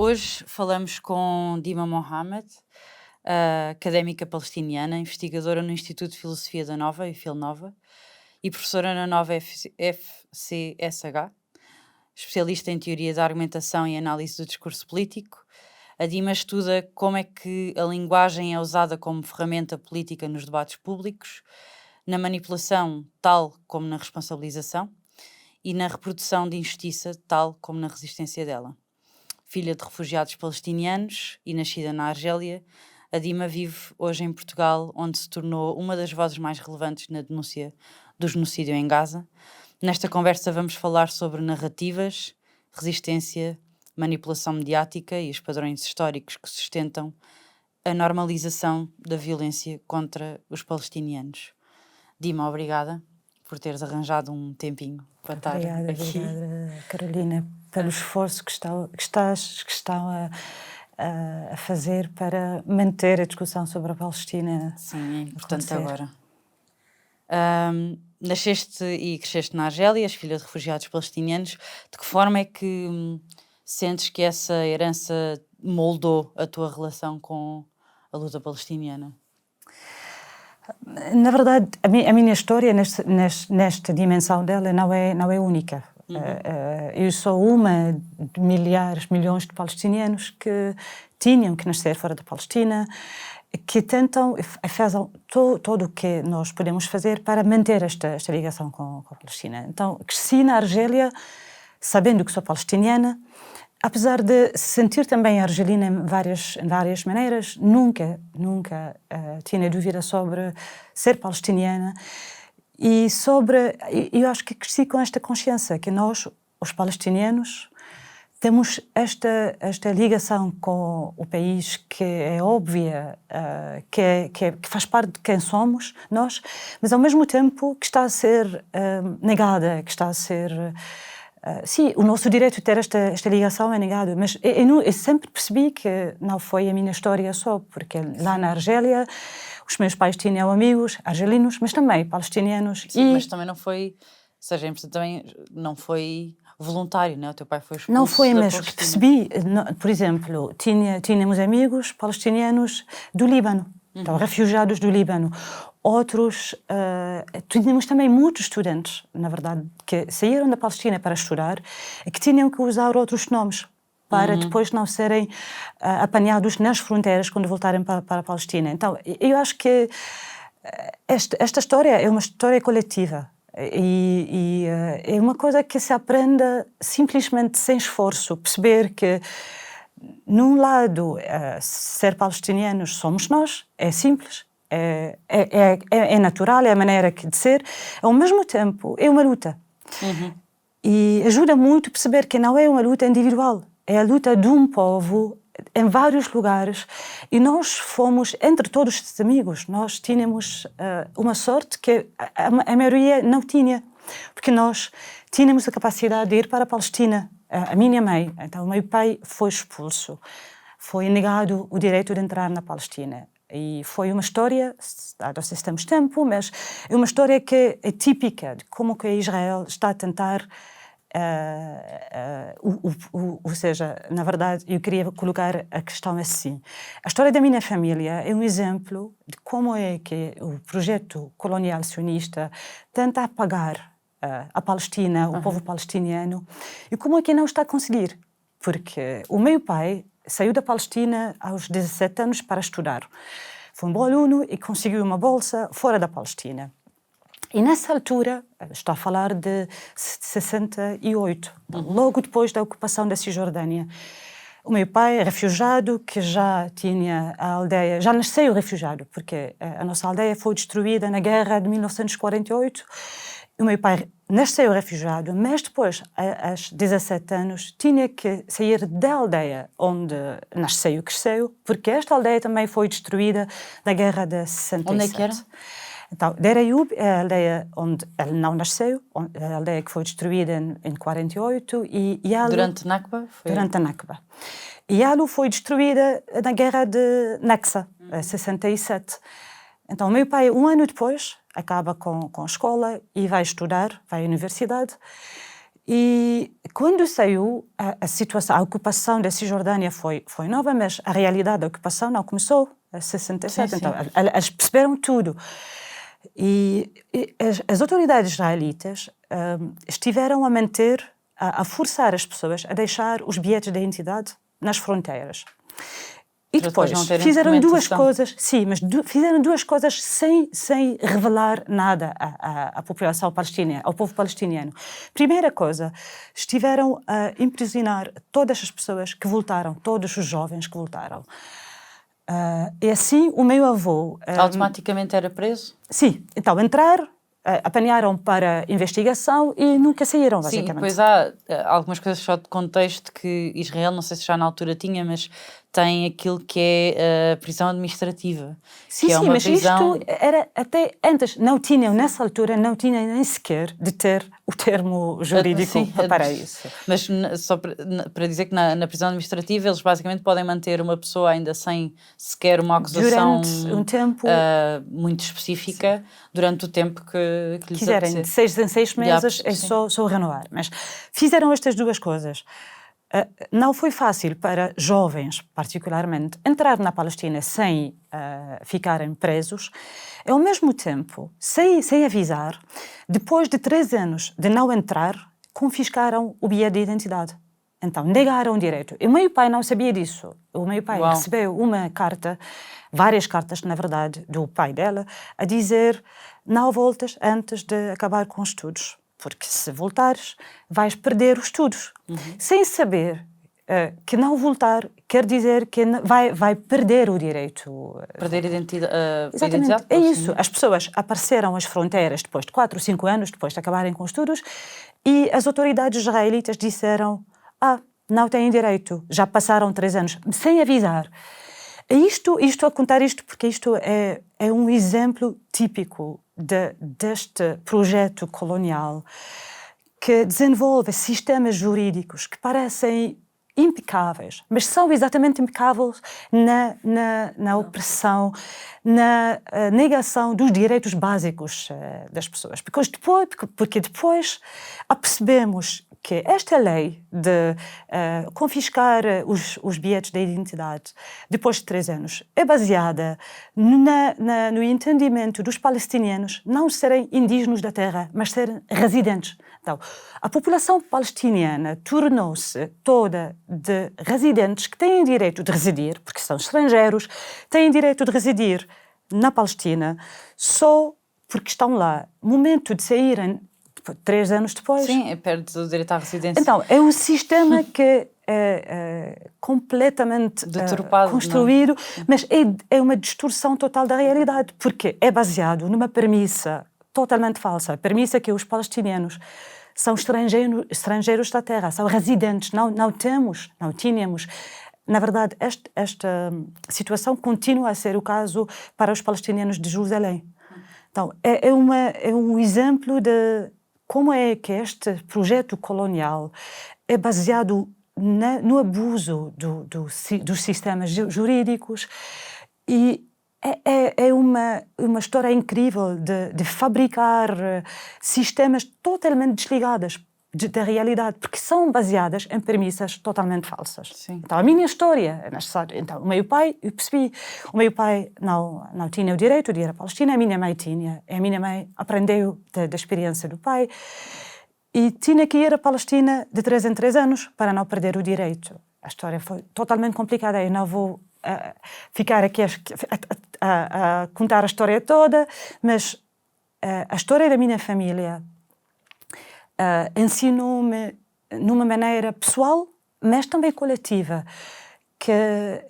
Hoje falamos com Dima Mohamed, académica palestiniana, investigadora no Instituto de Filosofia da Nova e Filnova e professora na Nova FCSH, especialista em teoria da argumentação e análise do discurso político. A Dima estuda como é que a linguagem é usada como ferramenta política nos debates públicos, na manipulação, tal como na responsabilização, e na reprodução de injustiça, tal como na resistência dela. Filha de refugiados palestinianos e nascida na Argélia, a Dima vive hoje em Portugal, onde se tornou uma das vozes mais relevantes na denúncia do genocídio em Gaza. Nesta conversa vamos falar sobre narrativas, resistência, manipulação mediática e os padrões históricos que sustentam a normalização da violência contra os palestinianos. Dima, obrigada por teres arranjado um tempinho para estar aqui. Obrigada, Carolina, pelo esforço que estão a fazer para manter a discussão sobre a Palestina. Sim, é importante agora. Nasceste e cresceste na Argélia, és filha de refugiados palestinianos. De que forma é que sentes que essa herança moldou a tua relação com a luta palestiniana? Na verdade, a minha história nesta dimensão dela não é única. Eu sou uma de milhões de palestinianos que tinham que nascer fora da Palestina, que tentam e fazem todo o que nós podemos fazer para manter esta ligação com a Palestina. Então, cresci na Argélia sabendo que sou palestiniana, apesar de sentir também argelina em várias maneiras, nunca tinha dúvida sobre ser palestiniana e eu acho que cresci com esta consciência que nós, os palestinianos, temos esta ligação com o país que é óbvia, que faz parte de quem somos nós, mas ao mesmo tempo que está a ser negada, que está a ser... sim, o nosso direito de ter esta ligação é negado, mas eu sempre percebi que não foi a minha história só, porque lá na Argélia os meus pais tinham amigos argelinos, mas também palestinianos. Sim, mas também não foi, seja, também não foi voluntário, não é? O teu pai foi expulso. Não foi mesmo, que percebi, por exemplo, tínhamos amigos palestinianos do Líbano, então, refugiados do Líbano. Outros, tínhamos também muitos estudantes, na verdade, que saíram da Palestina para estudar e que tinham que usar outros nomes para depois não serem apanhados nas fronteiras quando voltarem para a Palestina. Então, eu acho que esta história é uma história coletiva e é uma coisa que se aprende simplesmente sem esforço, perceber que num lado, ser palestinianos somos nós, é simples, é natural, é a maneira de ser. Ao mesmo tempo, é uma luta. E ajuda muito a perceber que não é uma luta individual, é a luta de um povo em vários lugares. E nós fomos, entre todos estes amigos, nós tínhamos uma sorte que a maioria não tinha, porque nós tínhamos a capacidade de ir para a Palestina. A minha mãe, então o meu pai foi expulso, foi negado o direito de entrar na Palestina. E foi uma história, não sei se temos tempo, mas é uma história que é típica de como que Israel está a tentar, ou seja, na verdade, eu queria colocar a questão assim. A história da minha família é um exemplo de como é que o projeto colonial sionista tenta apagar a Palestina, o povo palestiniano, e como é que não está a conseguir. Porque o meu pai saiu da Palestina aos 17 anos para estudar. Foi um bom aluno e conseguiu uma bolsa fora da Palestina. E nessa altura, estou a falar de 68, logo depois da ocupação da Cisjordânia, o meu pai, refugiado, que já tinha a aldeia, já nasceu refugiado, porque a nossa aldeia foi destruída na guerra de 1948. O meu pai nasceu refugiado, mas depois, aos 17 anos, tinha que sair da aldeia onde nasceu e cresceu, porque esta aldeia também foi destruída na guerra de 67. Onde é que era? Então, Deir Ayoub é a aldeia onde ele não nasceu, a aldeia que foi destruída em 48. E Yalu, durante Nakba? Durante a Nakba. E Yalu foi destruída na guerra de Naksa, 67. Então, o meu pai, um ano depois, acaba com a escola e vai estudar, vai à universidade. E quando saiu, a situação, a ocupação da Cisjordânia foi nova, mas a realidade da ocupação não começou em 67, então eles perceberam tudo. E as autoridades israelitas estiveram a manter, a forçar as pessoas a deixar os bilhetes de identidade nas fronteiras. E depois fizeram duas coisas, sim, mas fizeram duas coisas sem revelar nada à população palestiniana, ao povo palestiniano. Primeira coisa, estiveram a imprisionar todas as pessoas que voltaram, todos os jovens que voltaram. E assim o meu avô... automaticamente era preso? Sim, então entraram, apanharam para investigação e nunca saíram, basicamente. Sim, depois há algumas coisas só de contexto que Israel, não sei se já na altura tinha, mas tem aquilo que é a prisão administrativa. Sim, que é uma mas prisão... isto era até antes, não tinham, nessa altura, não tinham nem sequer de ter o termo jurídico para isso. Mas só para dizer que na prisão administrativa eles basicamente podem manter uma pessoa ainda sem sequer uma acusação durante um tempo muito específica, durante o tempo que lhes quiserem, de 6 em 6 meses, é só renovar. Mas fizeram estas duas coisas. Não foi fácil para jovens, particularmente, entrar na Palestina sem ficarem presos. Ao mesmo tempo, sem avisar, depois de 3 anos de não entrar, confiscaram o bilhete de identidade. Então, negaram o direito. E o meu pai não sabia disso. O meu pai recebeu uma carta, várias cartas, na verdade, do pai dela, a dizer: não voltas antes de acabar com os estudos. Porque se voltares, vais perder os estudos. Sem saber que não voltar quer dizer que vai perder o direito. Perder a identidade. Exatamente, é isso. As pessoas apareceram às fronteiras depois de 4 ou 5 anos, depois de acabarem com os estudos, e as autoridades israelitas disseram: não têm direito, já passaram 3 anos, sem avisar. Estou a contar isto porque isto é um exemplo típico deste projeto colonial que desenvolve sistemas jurídicos que parecem impecáveis, mas são exatamente impecáveis na opressão, na negação dos direitos básicos das pessoas. Porque depois apercebemos que esta lei de confiscar os bilhetes de identidade depois de 3 anos é baseada no entendimento dos palestinianos não serem indígenas da terra, mas serem residentes. Então, a população palestiniana tornou-se toda de residentes que têm direito de residir, porque são estrangeiros, têm direito de residir na Palestina só porque estão lá. Momento de saírem 3 anos depois. Sim, perde o direito à residência. Então, é um sistema que é completamente deturpado, construído, mas é uma distorção total da realidade, porque é baseado numa premissa totalmente falsa, a premissa que os palestinianos são estrangeiros da terra, são residentes, não tínhamos. Na verdade, esta situação continua a ser o caso para os palestinianos de Jerusalém. Então, é um exemplo de como é que este projeto colonial é baseado no abuso dos sistemas jurídicos e é uma história incrível de fabricar sistemas totalmente desligados da realidade, porque são baseadas em premissas totalmente falsas. Sim. Então, a minha história é necessária. Então, o meu pai, eu percebi, o meu pai não tinha o direito de ir à Palestina, a minha mãe tinha. E a minha mãe aprendeu da experiência do pai e tinha que ir à Palestina de 3 em 3 anos para não perder o direito. A história foi totalmente complicada. Eu não vou ficar aqui a contar a história toda, mas a história da minha família ensinou-me, numa maneira pessoal, mas também coletiva, que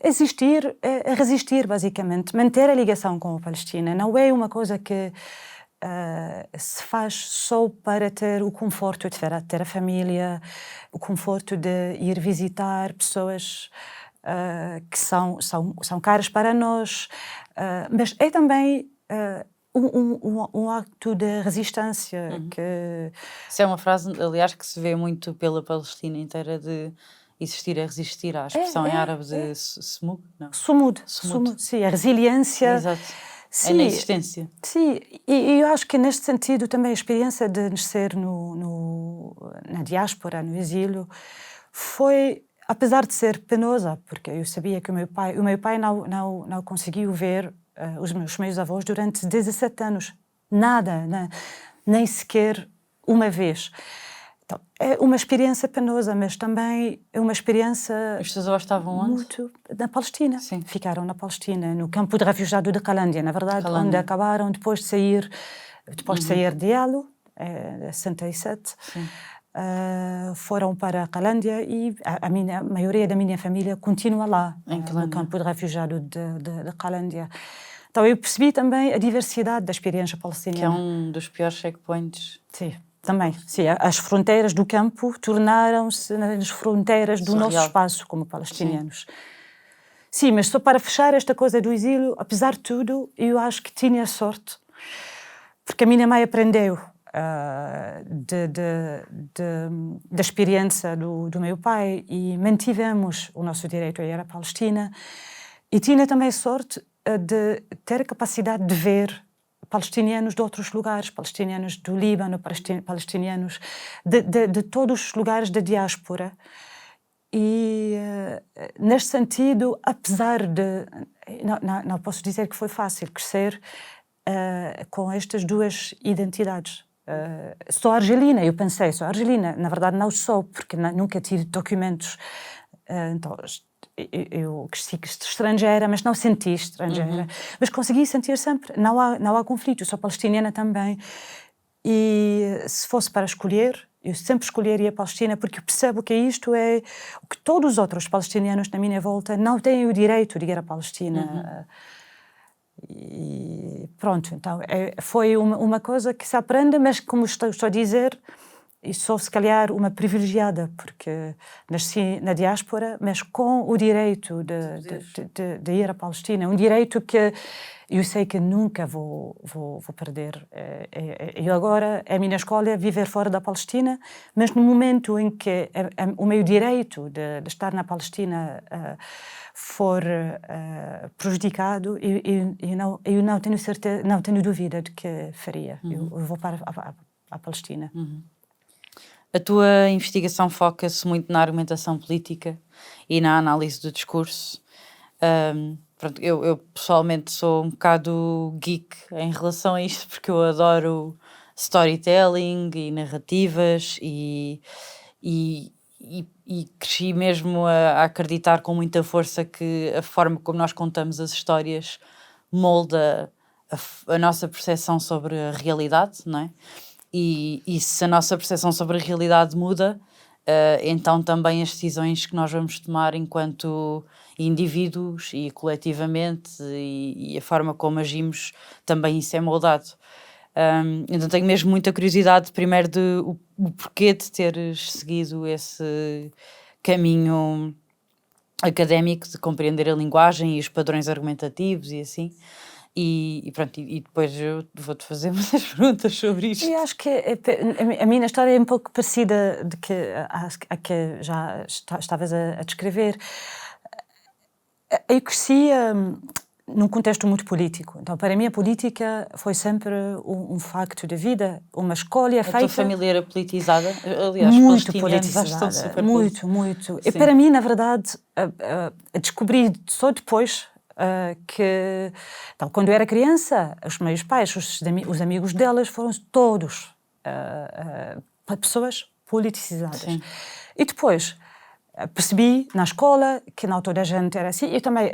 existir é resistir, basicamente. Manter a ligação com a Palestina não é uma coisa que se faz só para ter o conforto de ter a família, o conforto de ir visitar pessoas que são caras para nós, mas é também um acto de resistência. Isso é uma frase, aliás, que se vê muito pela Palestina inteira, de existir a resistir, à expressão em árabe de sumud, não? Sumud, sim, a resiliência. Exato. É na existência. Sim, e eu acho que neste sentido também a experiência de nascer na diáspora, no exílio, foi, apesar de ser penosa, porque eu sabia que o meu pai não conseguiu ver os meus avós durante 17 anos. Nada, nem sequer uma vez. Então, é uma experiência penosa, mas também é uma experiência... Os teus avós estavam onde? Muito na Palestina. Sim. Ficaram na Palestina, no campo de refugiados de Calândia, na verdade, onde acabaram depois de sair de Yalo, em 67. Foram para Calândia e a maioria da minha família continua lá, no campo de refugiados de Calândia. Então eu percebi também a diversidade da experiência palestiniana. Que é um dos piores checkpoints. Sim. Também, sim, as fronteiras do campo tornaram-se as fronteiras do nosso espaço como palestinianos. Sim, mas só para fechar esta coisa do exílio, apesar de tudo, eu acho que tinha sorte, porque a minha mãe aprendeu da experiência do meu pai e mantivemos o nosso direito a ir à Palestina, e tinha também sorte de ter a capacidade de ver palestinianos de outros lugares, palestinianos do Líbano, palestinianos de todos os lugares da diáspora. E, neste sentido, apesar de... Não posso dizer que foi fácil crescer com estas duas identidades. Sou argelina, eu pensei, sou argelina. Na verdade, não sou, porque nunca tive documentos. Então, eu cresci estrangeira, mas não senti estrangeira. Mas consegui sentir sempre, não há conflito, eu sou palestiniana também. E se fosse para escolher, eu sempre escolheria a Palestina, porque percebo que isto é o que todos os outros palestinianos na minha volta não têm o direito de ir à Palestina. E pronto, então foi uma coisa que se aprende, mas como estou a dizer, e sou se calhar uma privilegiada, porque nasci na diáspora, mas com o direito de ir à Palestina, um direito que eu sei que nunca vou perder. Eu agora, a minha escolha é viver fora da Palestina, mas no momento em que o meu direito de estar na Palestina for prejudicado, eu não tenho certeza, não tenho dúvida de que faria. Eu vou para a Palestina. A tua investigação foca-se muito na argumentação política e na análise do discurso. Pronto, eu pessoalmente sou um bocado geek em relação a isto, porque eu adoro storytelling e narrativas e cresci mesmo a acreditar com muita força que a forma como nós contamos as histórias molda a nossa percepção sobre a realidade, não é? E se a nossa percepção sobre a realidade muda, então também as decisões que nós vamos tomar enquanto indivíduos e coletivamente e a forma como agimos, também isso é moldado. Então tenho mesmo muita curiosidade primeiro o porquê de teres seguido esse caminho académico de compreender a linguagem e os padrões argumentativos e assim. E pronto, e depois eu vou-te fazer muitas perguntas sobre isto. Eu acho que a minha história é um pouco parecida a que já estavas a descrever. Eu cresci num contexto muito político. Então, para mim, a política foi sempre um facto de vida, uma escolha feita... A tua família era politizada? Aliás, muito politizada, super muito. E para mim, na verdade, descobri só depois... que então, quando eu era criança, os meus pais, os amigos delas foram todos pessoas politicizadas. Sim. E depois percebi na escola que não toda a gente era assim. E também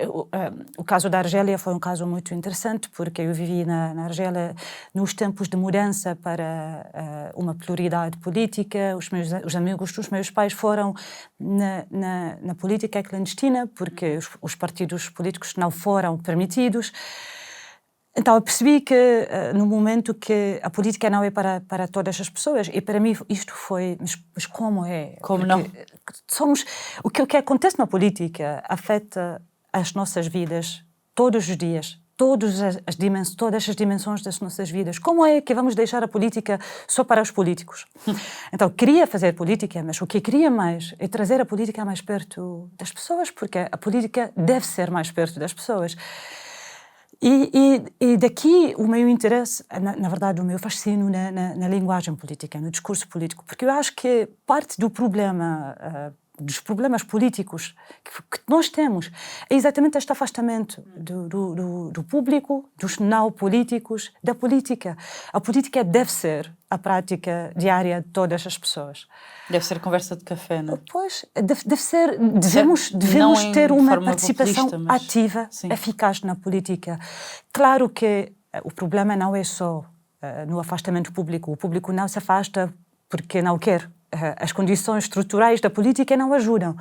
o caso da Argélia foi um caso muito interessante, porque eu vivi na Argélia nos tempos de mudança para uma pluralidade política. Os amigos dos meus pais foram na política clandestina, porque os partidos políticos não foram permitidos. Então, eu percebi que, no momento que a política não é para todas as pessoas, e para mim isto foi... Mas como é? Como não? O que acontece na política afeta as nossas vidas todos os dias, todas as dimensões das nossas vidas. Como é que vamos deixar a política só para os políticos? Então, queria fazer política, mas o que queria mais é trazer a política mais perto das pessoas, porque a política deve ser mais perto das pessoas. E daqui o meu interesse, na verdade, o meu fascínio na linguagem política, no discurso político, porque eu acho que parte do problema, dos problemas políticos que nós temos, é exatamente este afastamento do público, dos não políticos, da política. A política deve ser a prática diária de todas as pessoas. Deve ser conversa de café, não é? Pois, deve ser, devemos ter uma participação ativa, eficaz na política. Claro que o problema não é só no afastamento público. O público não se afasta porque não quer. As condições estruturais da política não ajudam.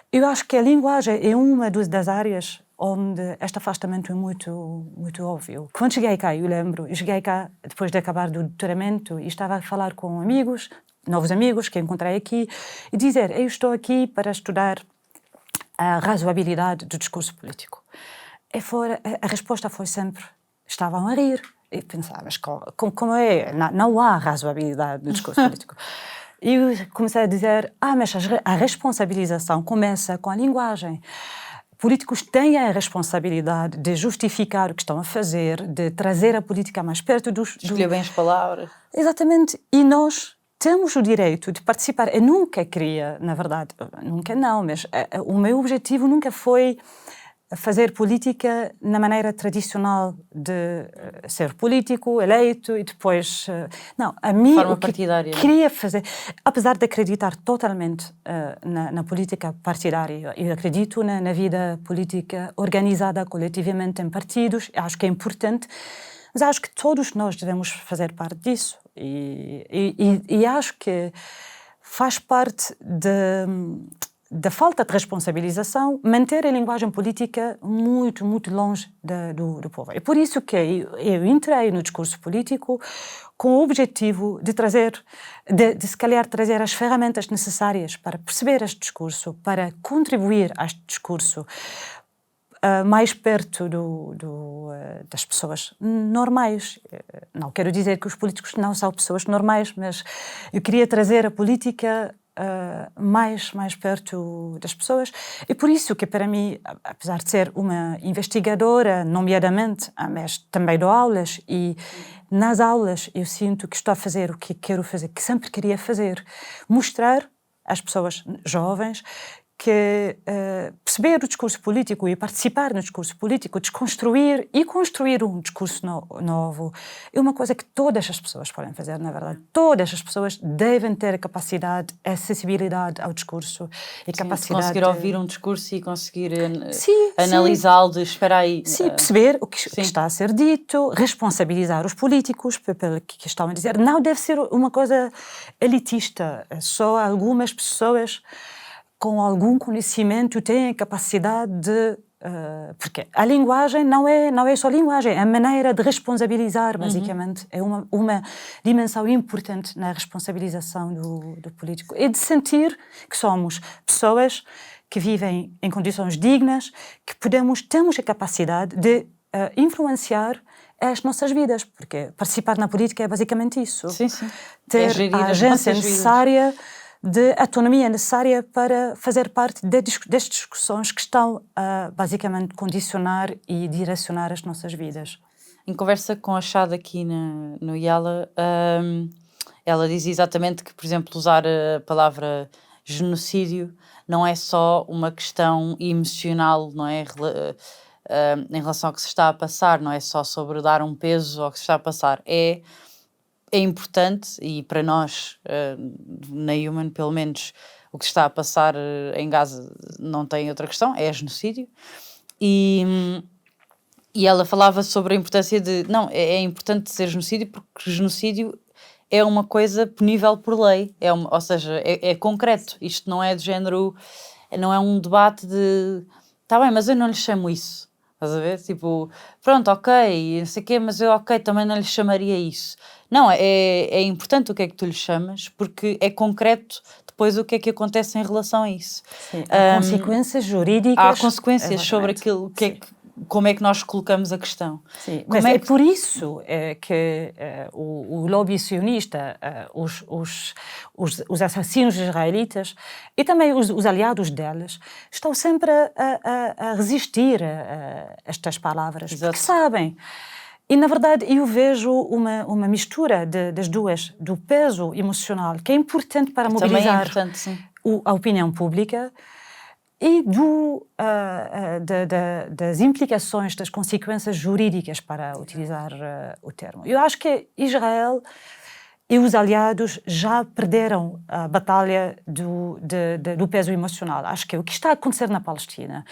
Eu acho que a linguagem é uma das áreas onde este afastamento é muito, muito óbvio. Quando cheguei cá, eu cheguei cá depois de acabar do doutoramento e estava a falar com amigos, novos amigos que encontrei aqui, e dizer, eu estou aqui para estudar a razoabilidade do discurso político. A resposta foi sempre, estavam a rir. E pensava, mas como é? Não há razoabilidade no discurso político. E eu comecei a dizer, mas a responsabilização começa com a linguagem. Políticos têm a responsabilidade de justificar o que estão a fazer, de trazer a política mais perto dos... Escolher bem as palavras. Exatamente. E nós temos o direito de participar. Eu nunca queria, na verdade, nunca não, mas o meu objetivo nunca foi fazer política na maneira tradicional de ser político, eleito e depois... Não, a mim forma partidária. Queria fazer, apesar de acreditar totalmente na política partidária, eu acredito na vida política organizada coletivamente em partidos, acho que é importante, mas acho que todos nós devemos fazer parte disso e acho que faz parte da falta de responsabilização, manter a linguagem política muito, muito longe do povo. É por isso que eu entrei no discurso político com o objetivo de se calhar trazer as ferramentas necessárias para perceber este discurso, para contribuir a este discurso mais perto das pessoas normais. Não quero dizer que os políticos não são pessoas normais, mas eu queria trazer a política mais perto das pessoas. E por isso que para mim, apesar de ser uma investigadora, nomeadamente, mas também dou aulas e nas aulas eu sinto que estou a fazer o que quero fazer, que sempre queria fazer. Mostrar às pessoas jovens que perceber o discurso político e participar no discurso político, desconstruir e construir um discurso novo, é uma coisa que todas as pessoas podem fazer, na verdade. Todas as pessoas devem ter a capacidade, a acessibilidade ao discurso e capacidade... conseguir ouvir um discurso e conseguir analisá-lo de espera aí... Sim, perceber o que está a ser dito, responsabilizar os políticos pelo que estão a dizer. Não deve ser uma coisa elitista, só algumas pessoas com algum conhecimento têm a capacidade de... porque a linguagem não é só linguagem, é a maneira de responsabilizar, basicamente. É uma dimensão importante na responsabilização do político. É de sentir que somos pessoas que vivem em condições dignas, que temos a capacidade de influenciar as nossas vidas, porque participar na política é basicamente isso. Sim. Ter a agência necessária... de autonomia necessária para fazer parte destas discussões que estão a, basicamente, condicionar e direcionar as nossas vidas. Em conversa com a Chad aqui no IALA, ela diz exatamente que, por exemplo, usar a palavra genocídio não é só uma questão emocional, não é? Em relação ao que se está a passar, não é só sobre dar um peso ao que se está a passar, é importante, e para nós, na Human, pelo menos, o que se está a passar em Gaza não tem outra questão, é genocídio. E ela falava sobre a importância de... Não, é importante ser genocídio porque genocídio é uma coisa punível por lei, ou seja, é concreto. Isto não é de género... Não é um debate de... Tá bem, mas eu não lhe chamo isso. Estás a ver? Tipo, pronto, ok, não sei o quê, mas eu, ok, também não lhe chamaria isso. Não, é importante o que é que tu lhe chamas, porque é concreto depois o que é que acontece em relação a isso. Sim, há consequências jurídicas. Há consequências sobre aquilo que é que... como é que nós colocamos a questão. Sim, mas é por isso que o lobby sionista, os assassinos israelitas e também os aliados deles estão sempre a resistir a estas palavras, Exato. porque sabem. E, na verdade, eu vejo uma mistura das duas, do peso emocional, que é importante para Também é mobilizar importante, sim. a opinião pública, e das implicações, das consequências jurídicas, para utilizar o termo. Eu acho que Israel e os aliados já perderam a batalha do peso emocional. Acho que o que está a acontecer na Palestina,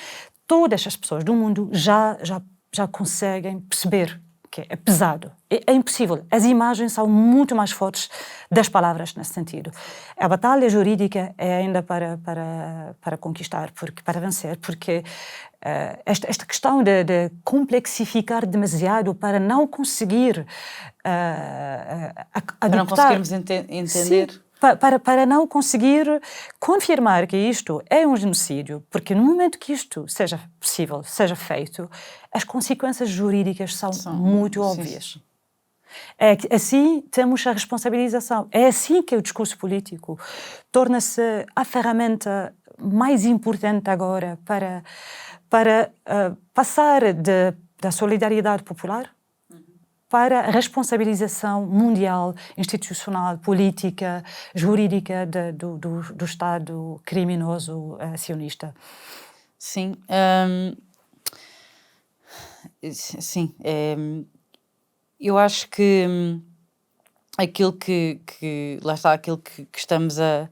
todas as pessoas do mundo já conseguem perceber que é pesado. É impossível. As imagens são muito mais fortes das palavras nesse sentido. A batalha jurídica é ainda para conquistar, para vencer, porque esta questão de complexificar demasiado para não conseguir adoptar... Para não conseguirmos entender... Sim, para não conseguir confirmar que isto é um genocídio, porque no momento que isto seja possível, seja feito, as consequências jurídicas são muito óbvias. Sim. É que assim temos a responsabilização. É assim que o discurso político torna-se a ferramenta mais importante agora para passar da solidariedade popular para a responsabilização mundial, institucional, política, jurídica do Estado criminoso sionista. Sim. Sim. Eu acho que aquilo lá está, aquilo que estamos a...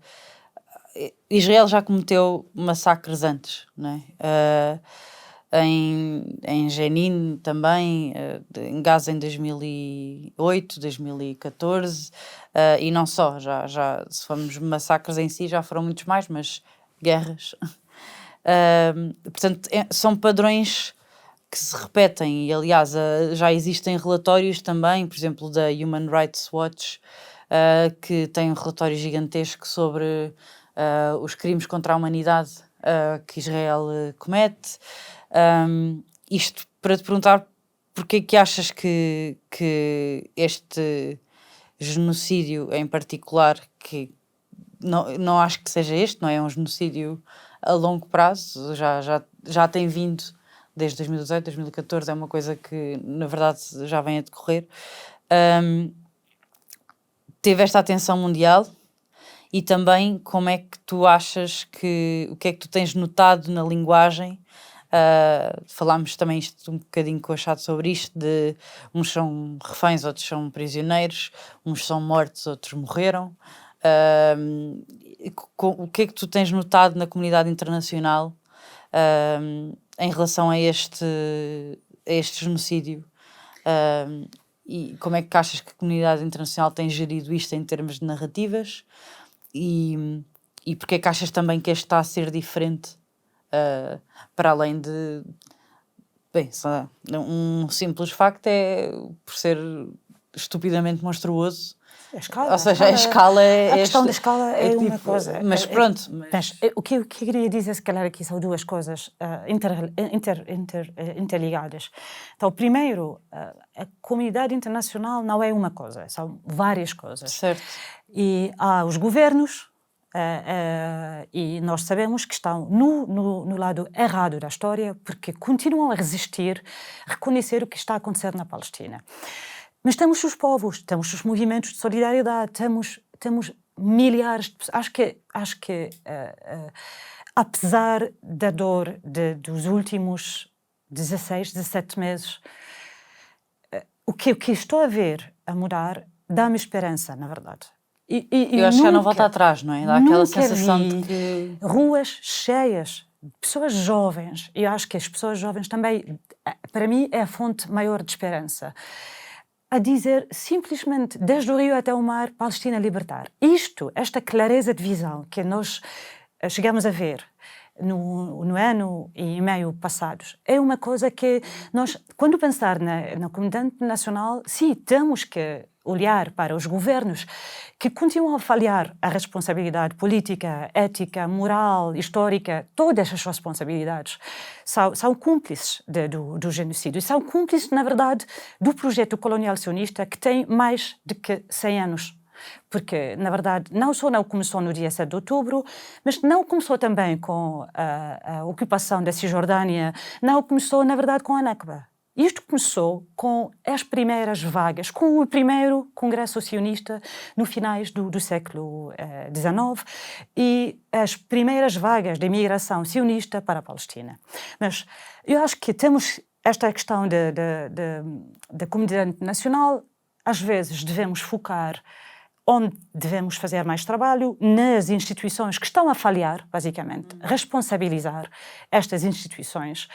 Israel já cometeu massacres antes, não é? Em Jenin também, em Gaza em 2008, 2014, e não só, já se formos massacres em si já foram muitos mais, mas guerras. Portanto, são padrões que se repetem e, aliás, já existem relatórios também, por exemplo, da Human Rights Watch, que tem um relatório gigantesco sobre os crimes contra a humanidade que Israel comete. Isto para te perguntar porque é que achas que este genocídio em particular, que não acho que seja este, não é um genocídio a longo prazo, já tem vindo desde 2018, 2014, é uma coisa que na verdade já vem a decorrer, teve esta atenção mundial. E também como é que tu achas o que é que tu tens notado na linguagem? Falámos também um bocadinho com a Chade sobre isto, de uns são reféns, outros são prisioneiros, uns são mortos, outros morreram. O que é que tu tens notado na comunidade internacional em relação a este genocídio? E como é que achas que a comunidade internacional tem gerido isto em termos de narrativas? E porque é que achas também que este está a ser diferente, para além de... Bem, um simples facto é por ser estupidamente monstruoso. Ou seja, a escala é... A questão da escala é tipo, uma coisa. Mas pronto. Mas o que eu queria dizer, se calhar, aqui são duas coisas interligadas. Então, primeiro, a comunidade internacional não é uma coisa, são várias coisas. Certo. E há os governos, e nós sabemos que estão no lado errado da história, porque continuam a resistir, a reconhecer o que está a acontecer na Palestina. Mas temos os povos, temos os movimentos de solidariedade, temos milhares de pessoas. Acho que apesar da dor dos últimos 16, 17 meses, o que estou a ver a mudar dá-me esperança, na verdade. Eu acho que já não volta atrás, não é? Dá aquela sensação de que... Ruas cheias, pessoas jovens, e eu acho que as pessoas jovens também, para mim, é a fonte maior de esperança, a dizer simplesmente, desde o rio até o mar, Palestina libertar. Esta clareza de visão que nós chegamos a ver no ano e meio passados, é uma coisa que nós, quando pensar na comunidade internacional, sim, temos que olhar para os governos que continuam a falhar a responsabilidade política, ética, moral, histórica, todas as responsabilidades, são cúmplices do genocídio. São cúmplices, na verdade, do projeto colonial sionista que tem mais de que 100 anos. Porque, na verdade, não só não começou no dia 7 de outubro, mas não começou também com a ocupação da Cisjordânia, não começou, na verdade, com a Nakba. Isto começou com as primeiras vagas, com o primeiro Congresso Sionista no finais do século XIX e as primeiras vagas de imigração sionista para a Palestina. Mas eu acho que temos esta questão da comunidade internacional, às vezes devemos focar onde devemos fazer mais trabalho, nas instituições que estão a falhar, basicamente, responsabilizar estas instituições,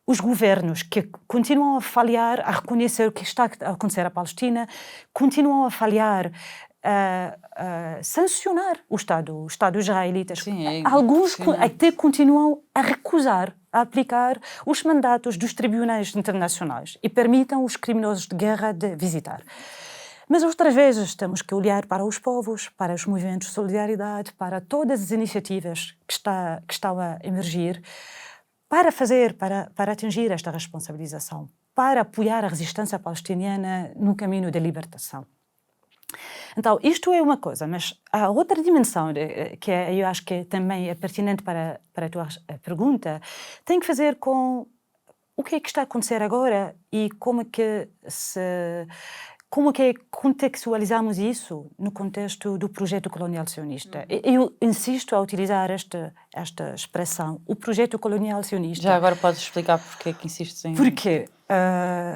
os governos que continuam a falhar a reconhecer o que está a acontecer à Palestina, continuam a falhar a sancionar o Estado israelita. Sim, alguns até continuam a recusar a aplicar os mandatos dos tribunais internacionais e permitam os criminosos de guerra de visitar. Mas outras vezes temos que olhar para os povos, para os movimentos de solidariedade, para todas as iniciativas que estão a emergir para atingir esta responsabilização, para apoiar a resistência palestiniana no caminho da libertação. Então, isto é uma coisa, mas a outra dimensão, eu acho que também é pertinente para a tua pergunta, tem que fazer com o que está a acontecer agora e como é que contextualizamos isso no contexto do projeto colonial sionista. Eu insisto a utilizar esta expressão, o projeto colonial sionista. Já agora podes explicar porque é que insistes em... Porquê?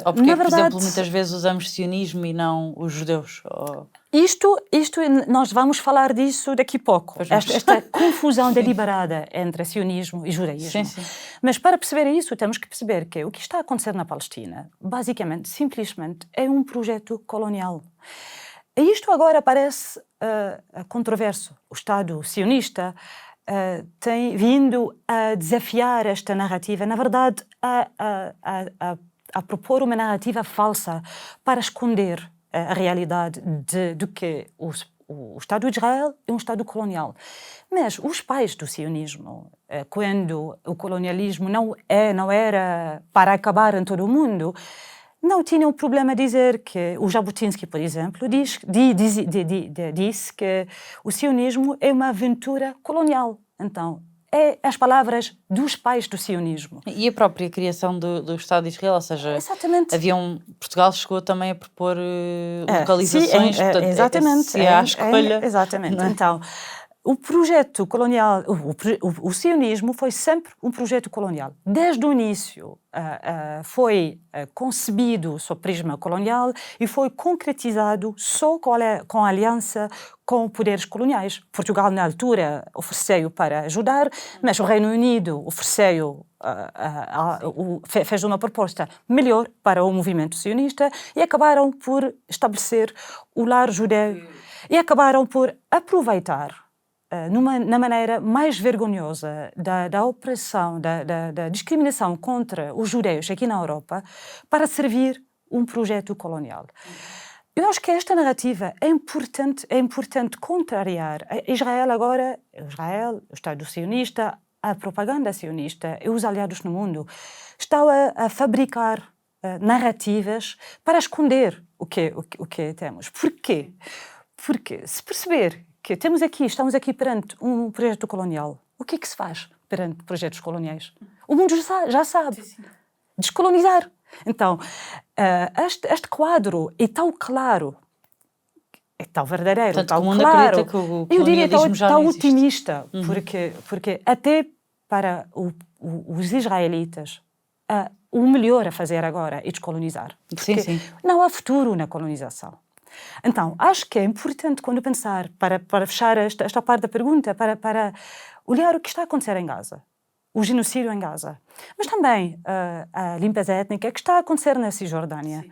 Ou porque, na por verdade, exemplo, muitas vezes usamos sionismo e não os judeus? Isto nós vamos falar disso daqui a pouco. Esta confusão deliberada entre sionismo e judaísmo. Sim. Mas para perceber isso, temos que perceber que o que está a acontecer na Palestina, basicamente, simplesmente, é um projeto colonial. E isto agora parece controverso. O Estado sionista tem vindo a desafiar esta narrativa, na verdade, a propor uma narrativa falsa para esconder a realidade do que o Estado de Israel é um Estado colonial. Mas os pais do sionismo, quando o colonialismo não era para acabar em todo o mundo, não tinham problema de dizer que o Jabotinsky, por exemplo, disse que o sionismo é uma aventura colonial. Então, é as palavras dos pais do sionismo. E a própria criação do Estado de Israel, ou seja, exatamente. Portugal chegou também a propor localizações, portanto, exatamente. Se há a escolha. Exatamente. É? Então, o projeto colonial, o sionismo foi sempre um projeto colonial. Desde o início foi concebido sob prisma colonial e foi concretizado só com a aliança com poderes coloniais. Portugal, na altura, ofereceu para ajudar, mas o Reino Unido ofereceu, fez uma proposta melhor para o movimento sionista e acabaram por estabelecer o lar judeu e acabaram por aproveitar na maneira mais vergonhosa da opressão, da discriminação contra os judeus aqui na Europa, para servir um projeto colonial. Eu acho que esta narrativa é importante contrariar. Israel agora, o Estado sionista, a propaganda sionista e os aliados no mundo estão a fabricar narrativas para esconder o que temos. Porquê? Porque se perceber que estamos aqui perante um projeto colonial, o que é que se faz perante projetos coloniais? O mundo já sabe. Descolonizar. Então, este quadro é tão claro, é tão verdadeiro, portanto, tão o mundo claro. acredita que o eu diria tão existe. otimista, porque até para os israelitas, o melhor a fazer agora é descolonizar. Porque não há futuro na colonização. Então, acho que é importante, quando pensar, para fechar esta parte da pergunta, para olhar o que está a acontecer em Gaza, o genocídio em Gaza, mas também a limpeza étnica que está a acontecer na Cisjordânia.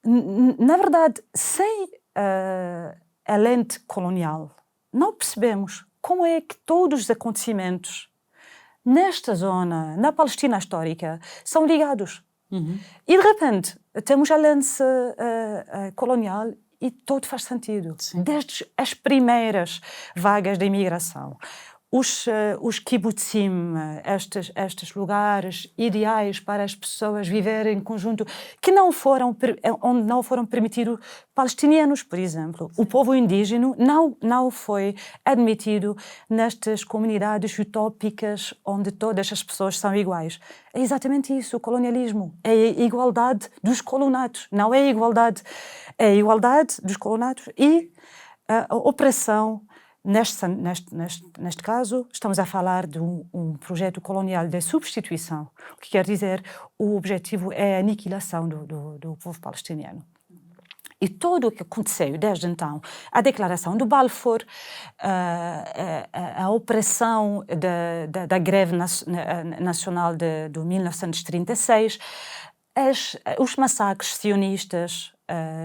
Na verdade, sem a lente colonial, não percebemos como é que todos os acontecimentos nesta zona, na Palestina histórica, são ligados. E, de repente, temos a lente colonial e tudo faz sentido. Sim. Desde as primeiras vagas de imigração, os kibbutzim, estes lugares ideais para as pessoas viverem em conjunto, onde não foram permitidos palestinianos, por exemplo. O povo indígena não foi admitido nestas comunidades utópicas onde todas as pessoas são iguais. É exatamente isso, o colonialismo. É a igualdade dos colonatos, não é a igualdade. É a igualdade dos colonatos e a opressão. Neste caso, estamos a falar de um projeto colonial de substituição, o que quer dizer o objetivo é a aniquilação do povo palestiniano. E tudo o que aconteceu desde então, a declaração do Balfour, a opressão da greve nacional de 1936, os massacres sionistas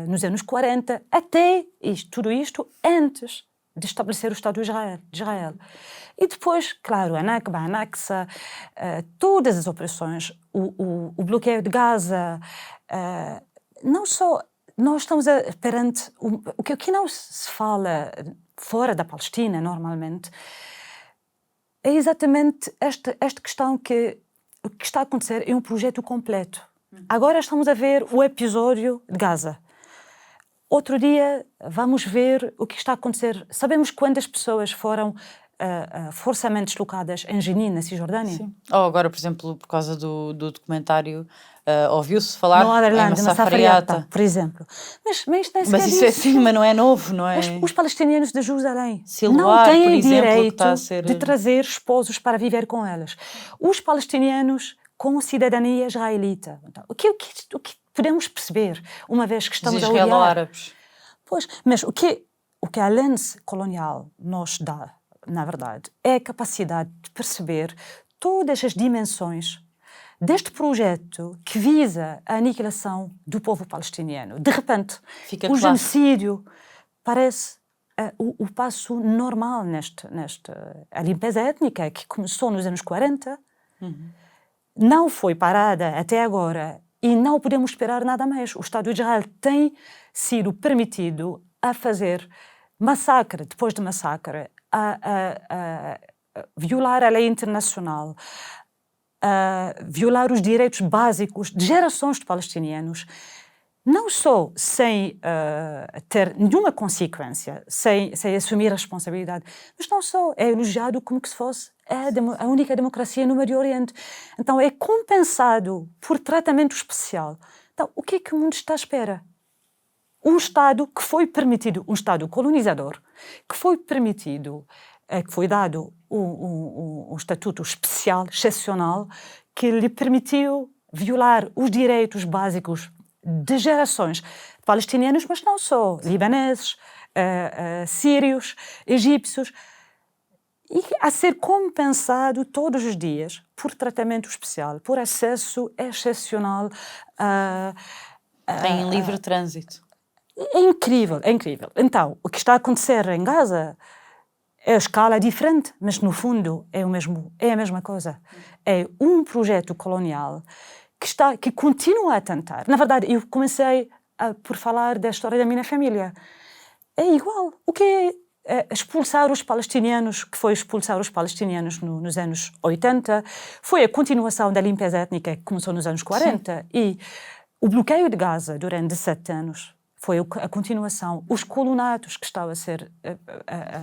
nos anos 40, até tudo isto antes de estabelecer o Estado de Israel. E depois, claro, a Nakba, a Naksa, todas as opressões, o bloqueio de Gaza, não só nós estamos perante o que não se fala fora da Palestina normalmente, é exatamente esta questão que o que está a acontecer é um projeto completo. Agora estamos a ver o episódio de Gaza. Outro dia vamos ver o que está a acontecer. Sabemos quantas pessoas foram forçamente deslocadas em Jenin, na Cisjordânia? Sim. Ou agora, por exemplo, por causa do documentário, ouviu-se falar no Otherland, em Massafariata, por exemplo. Mas Mas isso é assim, mas não é novo, não é? Os palestinianos de Jerusalém Siloar, não têm por exemplo, direito que está a ser... de trazer esposos para viver com elas. Os palestinianos com cidadania israelita. Então, o que podemos perceber, uma vez que estamos a olhar... Os israelo-árabes. Pois, mas o que a lente colonial nos dá, na verdade, é a capacidade de perceber todas as dimensões deste projeto que visa a aniquilação do povo palestiniano. De repente, Fica o claro. genocídio parece o passo normal a limpeza étnica que começou nos anos 40, não foi parada até agora e não podemos esperar nada mais. O Estado de Israel tem sido permitido a fazer massacre depois de massacre, a violar a lei internacional, a violar os direitos básicos de gerações de palestinianos, não só sem ter nenhuma consequência, sem assumir a responsabilidade, mas não só é elogiado como que se fosse a única democracia no Médio Oriente. Então é compensado por tratamento especial. Então, o que é que o mundo está à espera? Um Estado que foi permitido, um Estado colonizador, que foi permitido, que foi dado um estatuto especial, excepcional, que lhe permitiu violar os direitos básicos de gerações de palestinianos, mas não só, libaneses, sírios, egípcios, e a ser compensado todos os dias por tratamento especial, por acesso excepcional Tem livre trânsito. É incrível, é incrível. Então, o que está a acontecer em Gaza é a escala diferente, mas no fundo é a mesma coisa. É um projeto colonial que continua a tentar. Na verdade, eu comecei por falar da história da minha família. É igual. O que é expulsar os palestinianos, que foi expulsar os palestinianos nos anos 80, foi a continuação da limpeza étnica que começou nos anos 40. Sim. E o bloqueio de Gaza durante 17 anos foi a continuação. Os colonatos que estavam a ser...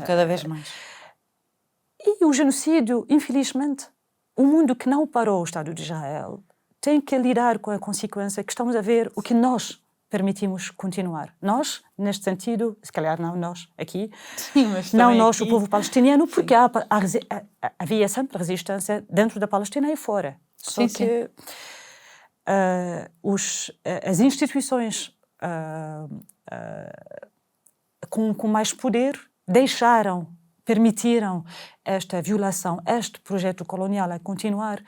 cada vez mais. E o genocídio, infelizmente, o mundo que não parou o Estado de Israel tem que lidar com a consequência que estamos a ver o que nós permitimos continuar. Nós, neste sentido, se calhar não nós aqui, sim, mas não nós, aqui... o povo palestiniano, porque havia sempre resistência dentro da Palestina e fora. Só sim, que as instituições com mais poder permitiram esta violação, este projeto colonial a continuar.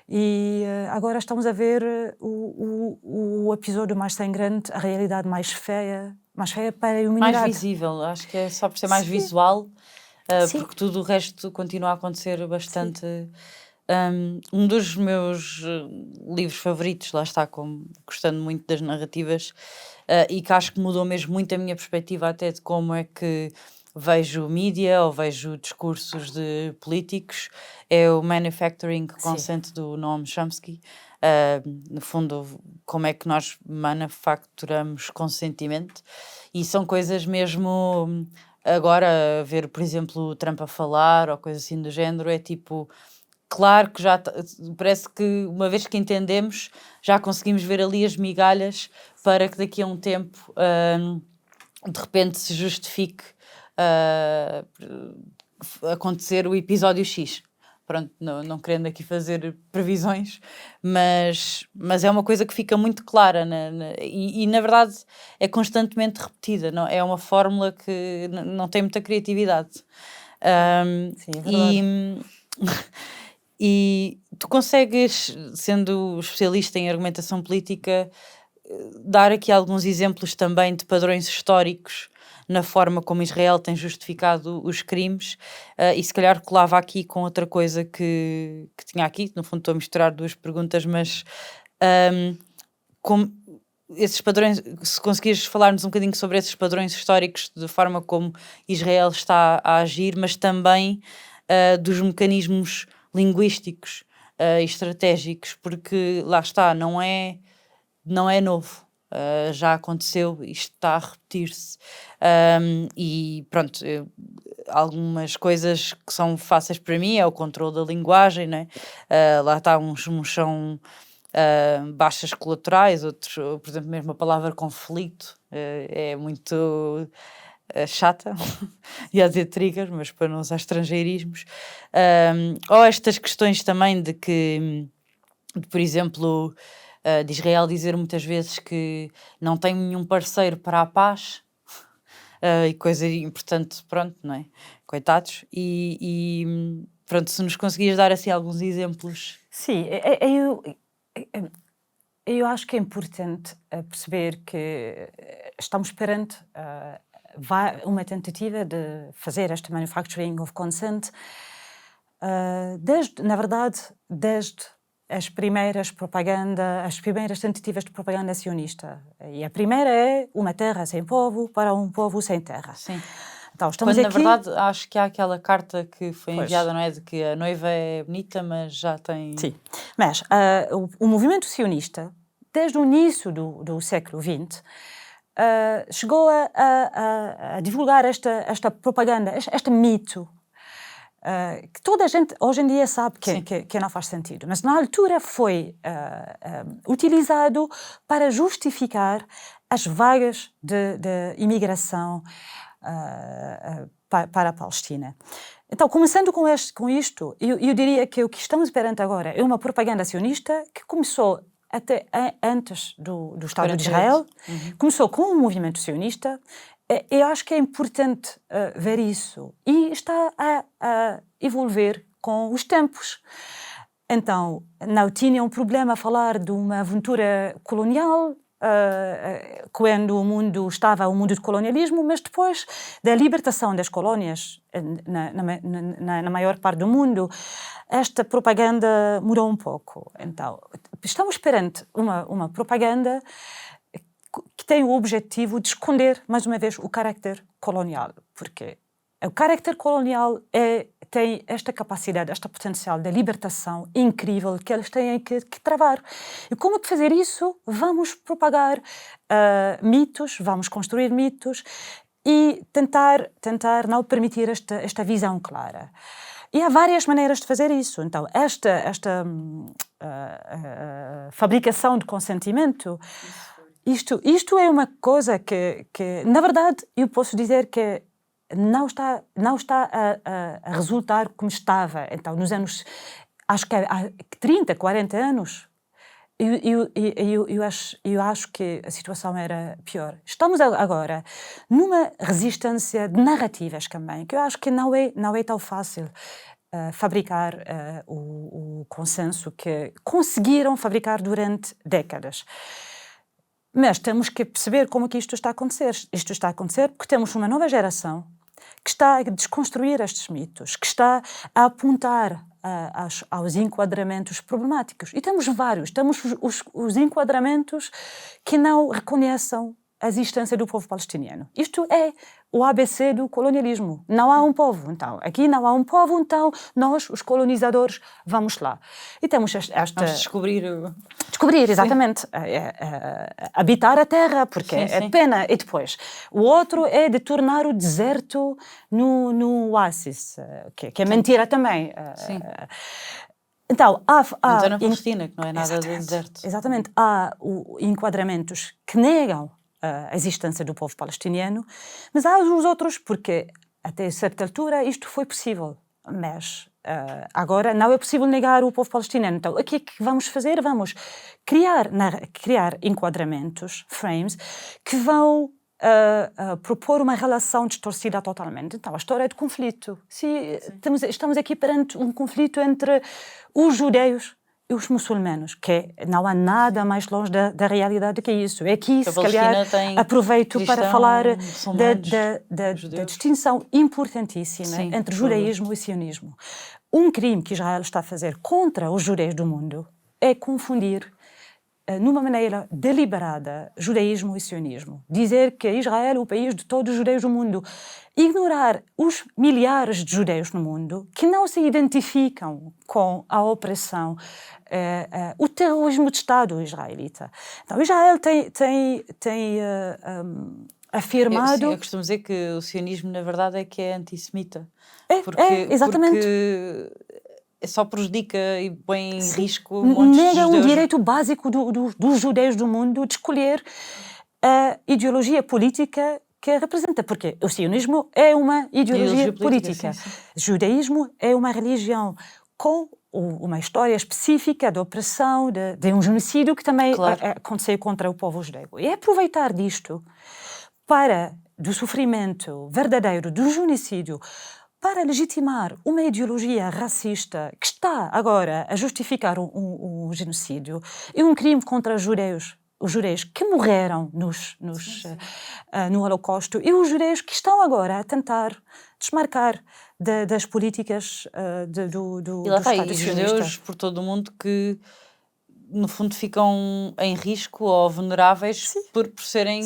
E agora estamos a ver o episódio mais sangrante, a realidade mais feia para a humanidade. Mais visível, acho que é só por ser mais visual, porque tudo o resto continua a acontecer bastante Um dos meus livros favoritos, lá está, gostando muito das narrativas, e que acho que mudou mesmo muito a minha perspectiva até de como é que vejo mídia ou vejo discursos de políticos, é o Manufacturing Sim. Consent do Noam Chomsky. No fundo, como é que nós manufaturamos consentimento, e são coisas mesmo. Agora, ver, por exemplo, o Trump a falar ou coisa assim do género, é tipo, claro que já parece que uma vez que entendemos, já conseguimos ver ali as migalhas para que daqui a um tempo de repente se justifique acontecer o episódio X. Pronto, não querendo aqui fazer previsões, mas é uma coisa que fica muito clara e na verdade é constantemente repetida, não, é uma fórmula que não tem muita criatividade. Sim, é verdade. E tu consegues, sendo especialista em argumentação política, dar aqui alguns exemplos também de padrões históricos na forma como Israel tem justificado os crimes, e se calhar colava aqui com outra coisa que tinha aqui, no fundo estou a misturar duas perguntas, mas como esses padrões, se conseguires falar-nos um bocadinho sobre esses padrões históricos, de forma como Israel está a agir, mas também dos mecanismos linguísticos e estratégicos, porque lá está, não é novo. Já aconteceu, isto está a repetir-se. E pronto, algumas coisas que são fáceis para mim é o controle da linguagem, né? Lá está, uns são baixas colaterais, outros, por exemplo, mesmo a palavra conflito é muito chata, ia dizer trigger, mas para não usar estrangeirismos. Ou estas questões também de que, por exemplo, de Israel dizer muitas vezes que não tem nenhum parceiro para a paz, e coisa importante, pronto, não é? Coitados. Pronto, se nos conseguias dar assim alguns exemplos. Sim, eu acho que é importante perceber que estamos perante uma tentativa de fazer este manufacturing of consent, na verdade, desde as primeiras tentativas de propaganda sionista. E a primeira é uma terra sem povo para um povo sem terra. Sim. Então, estamos Quando, aqui... na verdade, acho que há aquela carta que foi Pois. enviada, não é? De que a noiva é bonita, mas já tem... Sim, mas o movimento sionista, desde o início do século XX, chegou a divulgar esta propaganda, este mito, que toda a gente hoje em dia sabe que não faz sentido, mas na altura foi utilizado para justificar as vagas de imigração para a Palestina. Então, começando com isto, eu diria que o que estamos perante agora é uma propaganda sionista que começou até antes do Estado de Israel, começou com o movimento sionista. Eu acho que é importante ver isso e está a evolver com os tempos. Então, não tinha um problema a falar de uma aventura colonial, quando o mundo estava um mundo de colonialismo, mas depois da libertação das colónias na maior parte do mundo, esta propaganda mudou um pouco. Então, estamos perante uma propaganda que tem o objetivo de esconder, mais uma vez, o carácter colonial, porque o carácter colonial tem esta capacidade, este potencial de libertação incrível que eles têm que travar. E como fazer isso? Vamos propagar mitos, vamos construir mitos e tentar não permitir esta visão clara. E há várias maneiras de fazer isso. Então, esta fabricação de consentimento, isto é uma coisa que, na verdade, eu posso dizer que não está a resultar como estava. Então, nos anos, acho que há 30, 40 anos, eu acho que a situação era pior. Estamos agora numa resistência de narrativas também, que eu acho que não é tão fácil fabricar o consenso que conseguiram fabricar durante décadas. Mas temos que perceber como que isto está a acontecer. Isto está a acontecer porque temos uma nova geração que está a desconstruir estes mitos, que está a apontar aos enquadramentos problemáticos. E temos vários. Temos os enquadramentos que não reconhecem a existência do povo palestiniano. Isto é o ABC do colonialismo. Não há um povo, então. Aqui não há um povo, então nós, os colonizadores, vamos lá. E temos esta... Vamos descobrir... Descobrir, exatamente. Habitar a terra, porque é de pena. E depois, o outro é de tornar o deserto no oásis, que é mentira também. Então, então na Palestina, que não é nada de deserto. Exatamente. Há enquadramentos que negam a existência do povo palestiniano, mas há os outros, porque até certa altura isto foi possível, mas agora não é possível negar o povo palestiniano. Então, o que é que vamos fazer? Vamos criar enquadramentos, frames, que vão propor uma relação distorcida totalmente. Então, a história é de conflito. Estamos aqui perante um conflito entre os judeus e os muçulmanos, que não há nada mais longe da realidade que isso. É aqui, se calhar, aproveito para falar da distinção importantíssima entre judaísmo e sionismo. Um crime que Israel está a fazer contra os judeus do mundo é confundir, numa maneira deliberada, judaísmo e sionismo. Dizer que Israel é o país de todos os judeus do mundo. Ignorar os milhares de judeus no mundo que não se identificam com a opressão, o terrorismo de Estado israelita. Então, Israel tem afirmado... Eu costumo dizer que o sionismo, na verdade, é que é antissemita. Exatamente. Porque só prejudica e põe em risco montes de judeus. Nega um direito básico dos judeus do mundo de escolher a ideologia política que representa, porque o sionismo é uma ideologia política. Sim. O judaísmo é uma religião com uma história específica de opressão, de um genocídio que também aconteceu contra o povo judeu. E aproveitar disto do sofrimento verdadeiro, do genocídio, para legitimar uma ideologia racista que está agora a justificar um genocídio e um crime contra os judeus que morreram no Holocausto e os judeus que estão agora a tentar desmarcar das políticas do Estado sionista. E judeus por todo o mundo que, no fundo, ficam em risco ou vulneráveis por serem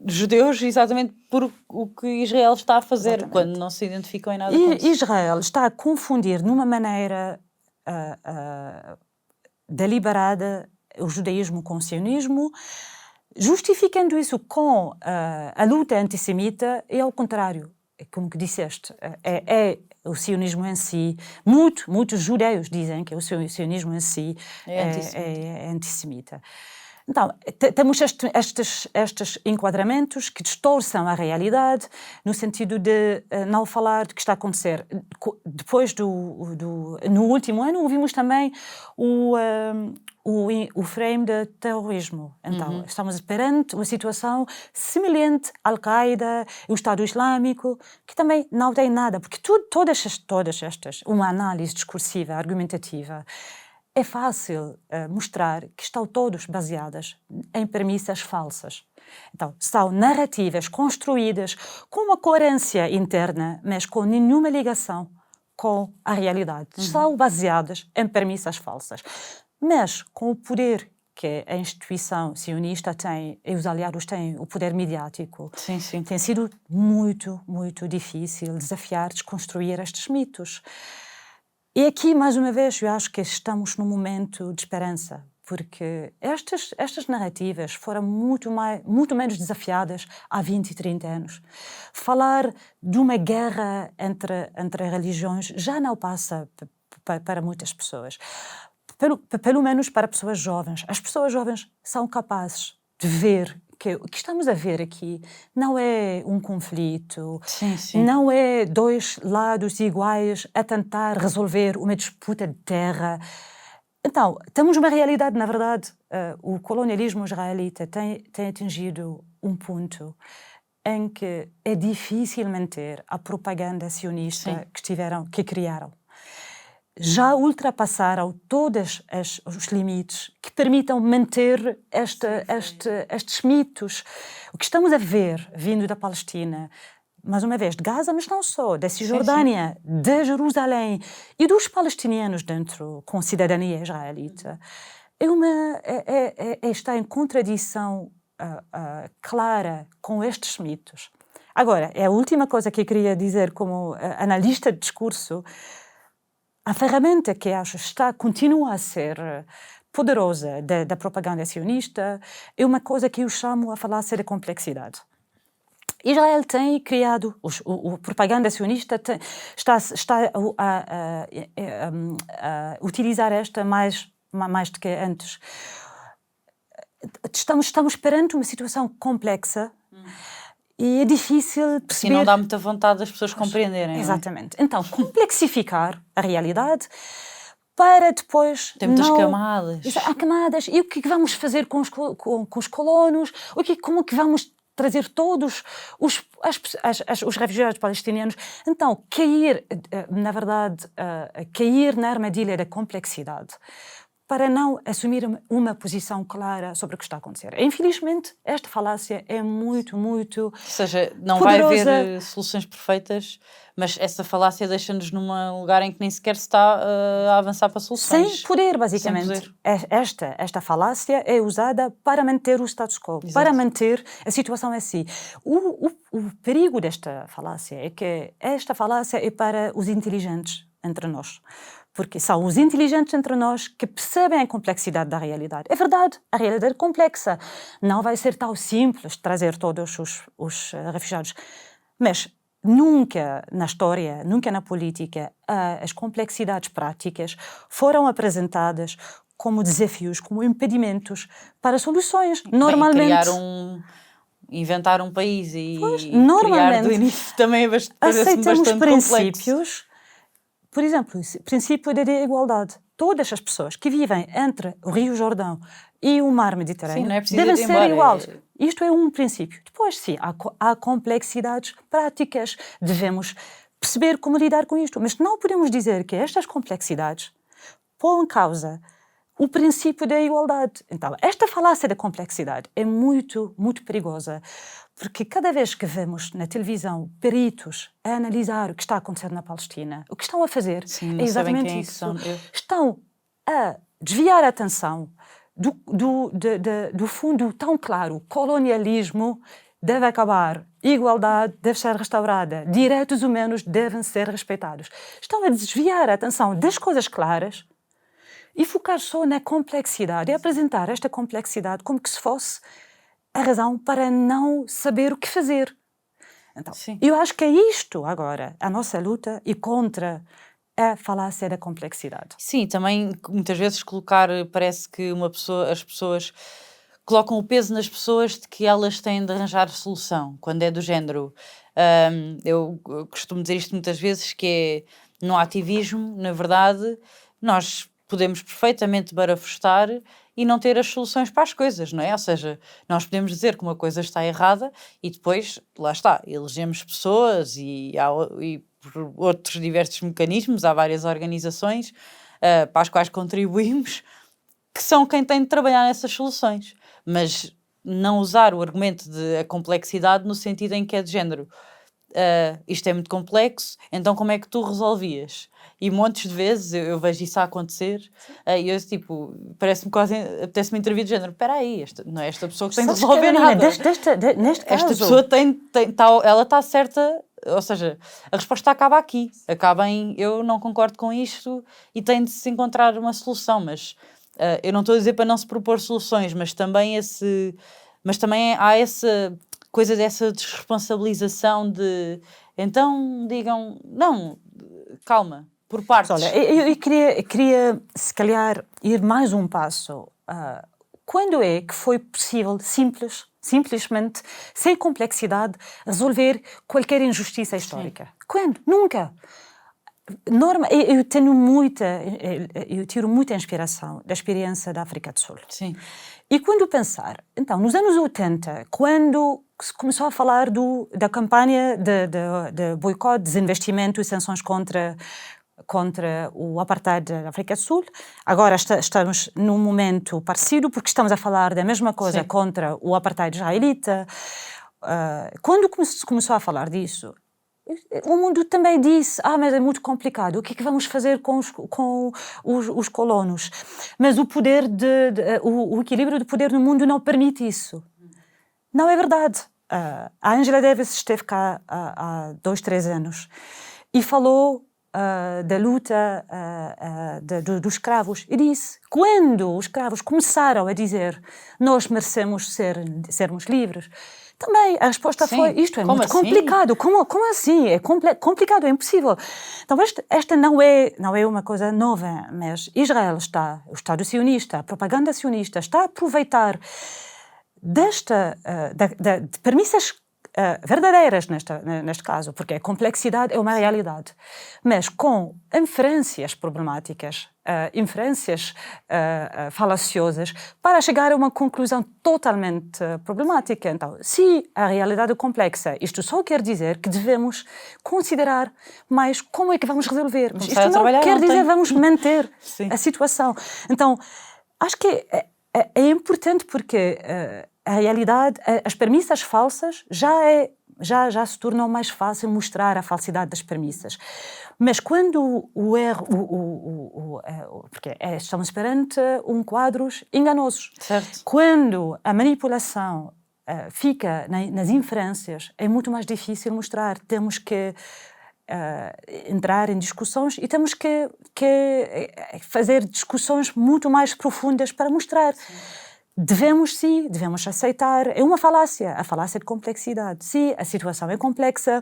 judeus, exatamente por o que Israel está a fazer, quando não se identificam em nada com isso. Israel está a confundir, numa maneira deliberada, o judaísmo com o sionismo, justificando isso com a luta antissemita, e ao contrário, como que disseste, é o sionismo em si. Muitos judeus dizem que o sionismo em si é antissemita. Então, temos estes enquadramentos que distorcem a realidade no sentido de não falar do que está a acontecer. Depois no último ano, ouvimos também o frame de terrorismo. Então, estamos perante uma situação semelhante à Al-Qaeda e o Estado Islâmico, que também não tem nada, porque todas estas, uma análise discursiva, argumentativa, é fácil mostrar que estão todos baseadas em premissas falsas. Então, são narrativas construídas com uma coerência interna, mas com nenhuma ligação com a realidade. São baseadas em premissas falsas. Mas, com o poder que a instituição sionista tem, e os aliados têm, o poder midiático, tem sido muito, muito difícil desafiar, desconstruir estes mitos. E aqui, mais uma vez, eu acho que estamos num momento de esperança, porque estas narrativas foram muito menos desafiadas há 20 e 30 anos. Falar de uma guerra entre religiões já não passa para muitas pessoas. Pelo menos para pessoas jovens. As pessoas jovens são capazes de ver que o que estamos a ver aqui não é um conflito, não é dois lados iguais a tentar resolver uma disputa de terra. Então, temos uma realidade, na verdade, o colonialismo israelita tem atingido um ponto em que é difícil manter a propaganda sionista que criaram. Já ultrapassaram todos os limites que permitam manter estes mitos. O que estamos a ver vindo da Palestina mais uma vez, de Gaza, mas não só, da Cisjordânia, de Jerusalém e dos palestinianos dentro, com cidadania israelita, está em contradição clara com estes mitos. Agora, é a última coisa que eu queria dizer como analista de discurso. A ferramenta que acho continua a ser poderosa da propaganda sionista é uma coisa que eu chamo a falácia da complexidade. Israel tem criado, a propaganda sionista está a utilizar esta mais do que antes. Estamos perante uma situação complexa e é difícil perceber... E não dá muita vontade das pessoas compreenderem. Exatamente. Não é? Então, complexificar a realidade para depois... Tem muitas camadas. Há camadas. E o que vamos fazer com os colonos? Como que vamos trazer todos os refugiados palestinianos? Então, na verdade, cair na armadilha da complexidade para não assumir uma posição clara sobre o que está a acontecer. Infelizmente, esta falácia é muito, muito Ou seja, não poderosa. Vai haver soluções perfeitas, mas essa falácia deixa-nos num lugar em que nem sequer se está a avançar para soluções. Sem poder, basicamente. Esta falácia é usada para manter o status quo, Exato. Para manter a situação assim. O perigo desta falácia é que esta falácia é para os inteligentes entre nós. Porque são os inteligentes entre nós que percebem a complexidade da realidade. É verdade, a realidade é complexa. Não vai ser tão simples trazer todos os refugiados. Mas nunca na história, nunca na política, as complexidades práticas foram apresentadas como desafios, como impedimentos para soluções. Normalmente... Inventar um país e criar do início também é aceitamos princípios... complexo. Por exemplo, o princípio da igualdade. Todas as pessoas que vivem entre o Rio Jordão e o mar Mediterrâneo devem ser iguais. Isto é um princípio. Depois, sim, há complexidades práticas. Devemos perceber como lidar com isto. Mas não podemos dizer que estas complexidades põem em causa o princípio da igualdade. Então, esta falácia da complexidade é muito, muito perigosa. Porque cada vez que vemos na televisão peritos a analisar o que está acontecendo na Palestina, o que estão a fazer é exatamente isso. Estão a desviar a atenção do fundo tão claro. Colonialismo deve acabar, igualdade deve ser restaurada, direitos humanos devem ser respeitados. Estão a desviar a atenção das coisas claras e focar só na complexidade e apresentar esta complexidade como que se fosse a razão para não saber o que fazer. Então, eu acho que é isto agora, a nossa luta e contra a falácia da complexidade. Sim, também muitas vezes parece que as pessoas colocam o peso nas pessoas de que elas têm de arranjar solução, quando é do género. Eu costumo dizer isto muitas vezes, que é, no ativismo, na verdade, nós podemos perfeitamente barafustar e não ter as soluções para as coisas, não é? Ou seja, nós podemos dizer que uma coisa está errada e depois, lá está, elegemos pessoas e por outros diversos mecanismos, há várias organizações para as quais contribuímos, que são quem tem de trabalhar nessas soluções. Mas não usar o argumento de a complexidade no sentido em que é de género. Isto é muito complexo, então como é que tu resolvias? E montes de vezes eu vejo isso a acontecer e eu parece-me quase, apetece-me intervir de género, espera aí, não é esta pessoa que tem de resolver nada. Neste caso... Esta pessoa ela está certa, ou seja, a resposta acaba aqui, acaba em eu não concordo com isto e tem de se encontrar uma solução, mas eu não estou a dizer para não se propor soluções, mas também há essa coisa dessa desresponsabilização de então digam, não, calma, por partes. Olha, eu queria se calhar ir mais um passo. Quando é que foi possível simplesmente, sem complexidade, resolver qualquer injustiça histórica? Sim. Quando? Nunca. Eu tiro muita inspiração da experiência da África do Sul. Sim. E quando pensar, então, nos anos 80, quando se começou a falar da campanha de boicote, desinvestimento e sanções contra o apartheid da África do Sul, agora estamos num momento parecido, porque estamos a falar da mesma coisa. Sim. Contra o apartheid israelita. quando começou a falar disso, o mundo também disse, mas é muito complicado, o que é que vamos fazer com os colonos? Mas o equilíbrio do poder no mundo não permite isso. Não é verdade. A Angela Davis esteve cá há 2, 3 anos e falou da luta dos escravos e disse, quando os escravos começaram a dizer nós merecemos sermos livres, também a resposta foi, isto é muito complicado. Como assim? É complicado, é impossível. Então esta não é uma coisa nova, mas Israel o Estado sionista, a propaganda sionista está a aproveitar de premissas verdadeiras neste caso, porque a complexidade é uma realidade, mas com inferências problemáticas, inferências falaciosas, para chegar a uma conclusão totalmente problemática. Então, se a realidade é complexa, isto só quer dizer que devemos considerar mais como é que vamos resolver. Mas isto não quer dizer vamos manter a situação. Então, acho que é importante porque a realidade, as premissas falsas já se tornou mais fácil mostrar a falsidade das premissas. Mas quando o erro, porque estamos perante quadros enganosos. Certo. Quando a manipulação fica nas inferências, é muito mais difícil mostrar. Temos que entrar em discussões e temos que fazer discussões muito mais profundas para mostrar. Sim. Devemos aceitar. É uma falácia, a falácia de complexidade. Sim, a situação é complexa,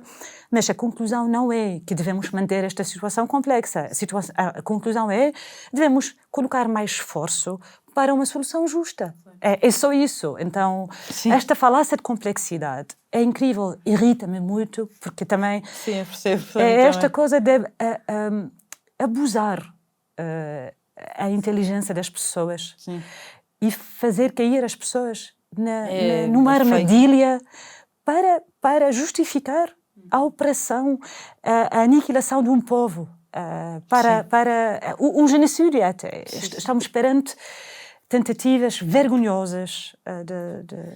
mas a conclusão não é que devemos manter esta situação complexa. A conclusão é devemos colocar mais esforço para uma solução justa. É só isso. Então, sim, esta falácia de complexidade é incrível, irrita-me muito, porque também sim, eu percebo, é esta coisa de abusar a inteligência das pessoas. Sim. E fazer cair as pessoas numa armadilha para justificar a opressão, a aniquilação de um povo, para o genocídio até. Sim. Estamos perante tentativas vergonhosas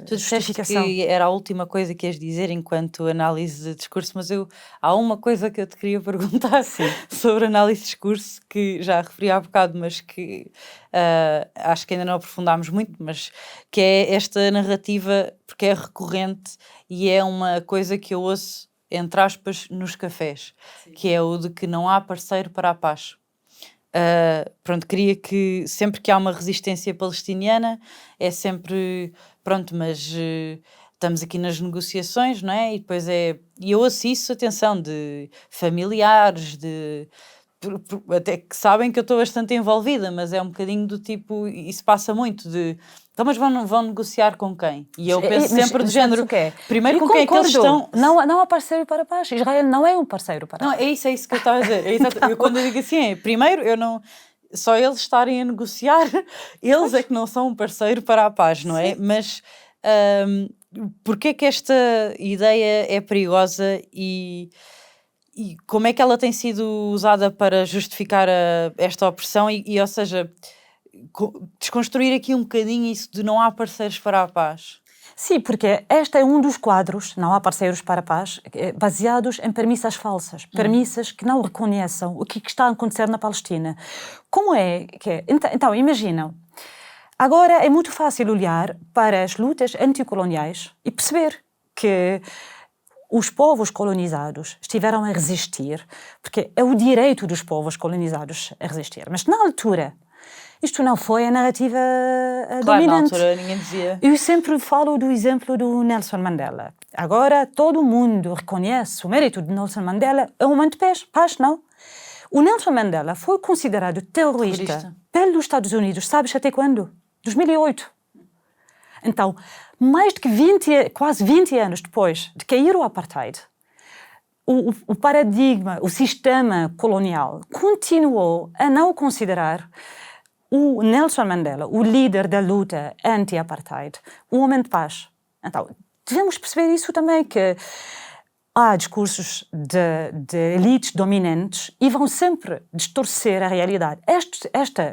de justificação. Tu que era a última coisa que ias dizer enquanto análise de discurso, mas há uma coisa que eu te queria perguntar sobre análise de discurso, que já referi há bocado, mas que acho que ainda não aprofundámos muito, mas que é esta narrativa, porque é recorrente e é uma coisa que eu ouço, entre aspas, nos cafés, que é o de que não há parceiro para a paz. Pronto, queria que sempre que há uma resistência palestiniana é sempre, pronto, mas estamos aqui nas negociações, não é? E depois e eu ouço isso, atenção, de familiares, até que sabem que eu estou bastante envolvida, mas é um bocadinho do tipo, isso passa muito de, então mas vão negociar com quem? E eu penso sempre do género, primeiro com quem é que eles estão... Não há parceiro para a paz, Israel não é um parceiro para a paz. Não, é isso que eu estava a dizer, eu quando eu digo assim, primeiro eu não... Só eles estarem a negociar, eles é que não são um parceiro para a paz, não é? Sim. Mas porquê é que esta ideia é perigosa e como é que ela tem sido usada para justificar esta opressão ou seja, desconstruir aqui um bocadinho isso de não há parceiros para a paz? Sim, porque este é um dos quadros, não há parceiros para a paz, baseados em premissas falsas, premissas que não reconhecem o que está a acontecer na Palestina. Como é que... Então, imaginam, agora é muito fácil olhar para as lutas anticoloniais e perceber que os povos colonizados estiveram a resistir, porque é o direito dos povos colonizados a resistir. Mas na altura, isto não foi a narrativa dominante. Na altura ninguém dizia. Eu sempre falo do exemplo do Nelson Mandela. Agora todo mundo reconhece o mérito de Nelson Mandela, é um momento de paz, não? O Nelson Mandela foi considerado terrorista pelos Estados Unidos, sabes até quando? 2008. Então, mais de quase 20 anos depois de cair o apartheid, o paradigma, o sistema colonial continuou a não considerar o Nelson Mandela, o líder da luta anti-apartheid, um homem de paz. Então, devemos perceber isso também, que há discursos de elites dominantes e vão sempre distorcer a realidade. Este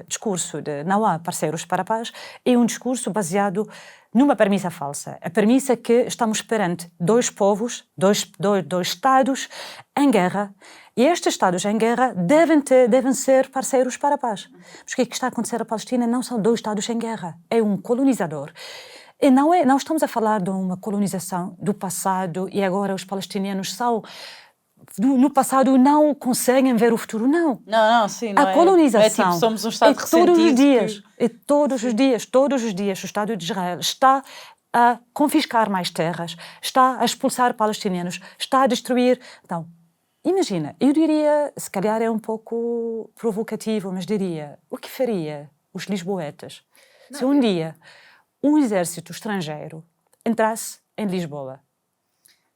discurso de não há parceiros para a paz é um discurso baseado numa premissa falsa. A premissa que estamos perante dois povos, dois Estados em guerra, e estes Estados em guerra devem ser parceiros para a paz. Mas o que está a acontecer na Palestina não são dois Estados em guerra, é um colonizador. E não estamos a falar de uma colonização do passado e agora os palestinianos no passado não conseguem ver o futuro, não. Não, sim, não a colonização é tipo, somos um Estado ressentido. Todos os dias o Estado de Israel está a confiscar mais terras, está a expulsar palestinianos, está a destruir. Então, imagina, eu diria, se calhar é um pouco provocativo, mas diria, o que faria os lisboetas se um dia um exército estrangeiro entrasse em Lisboa?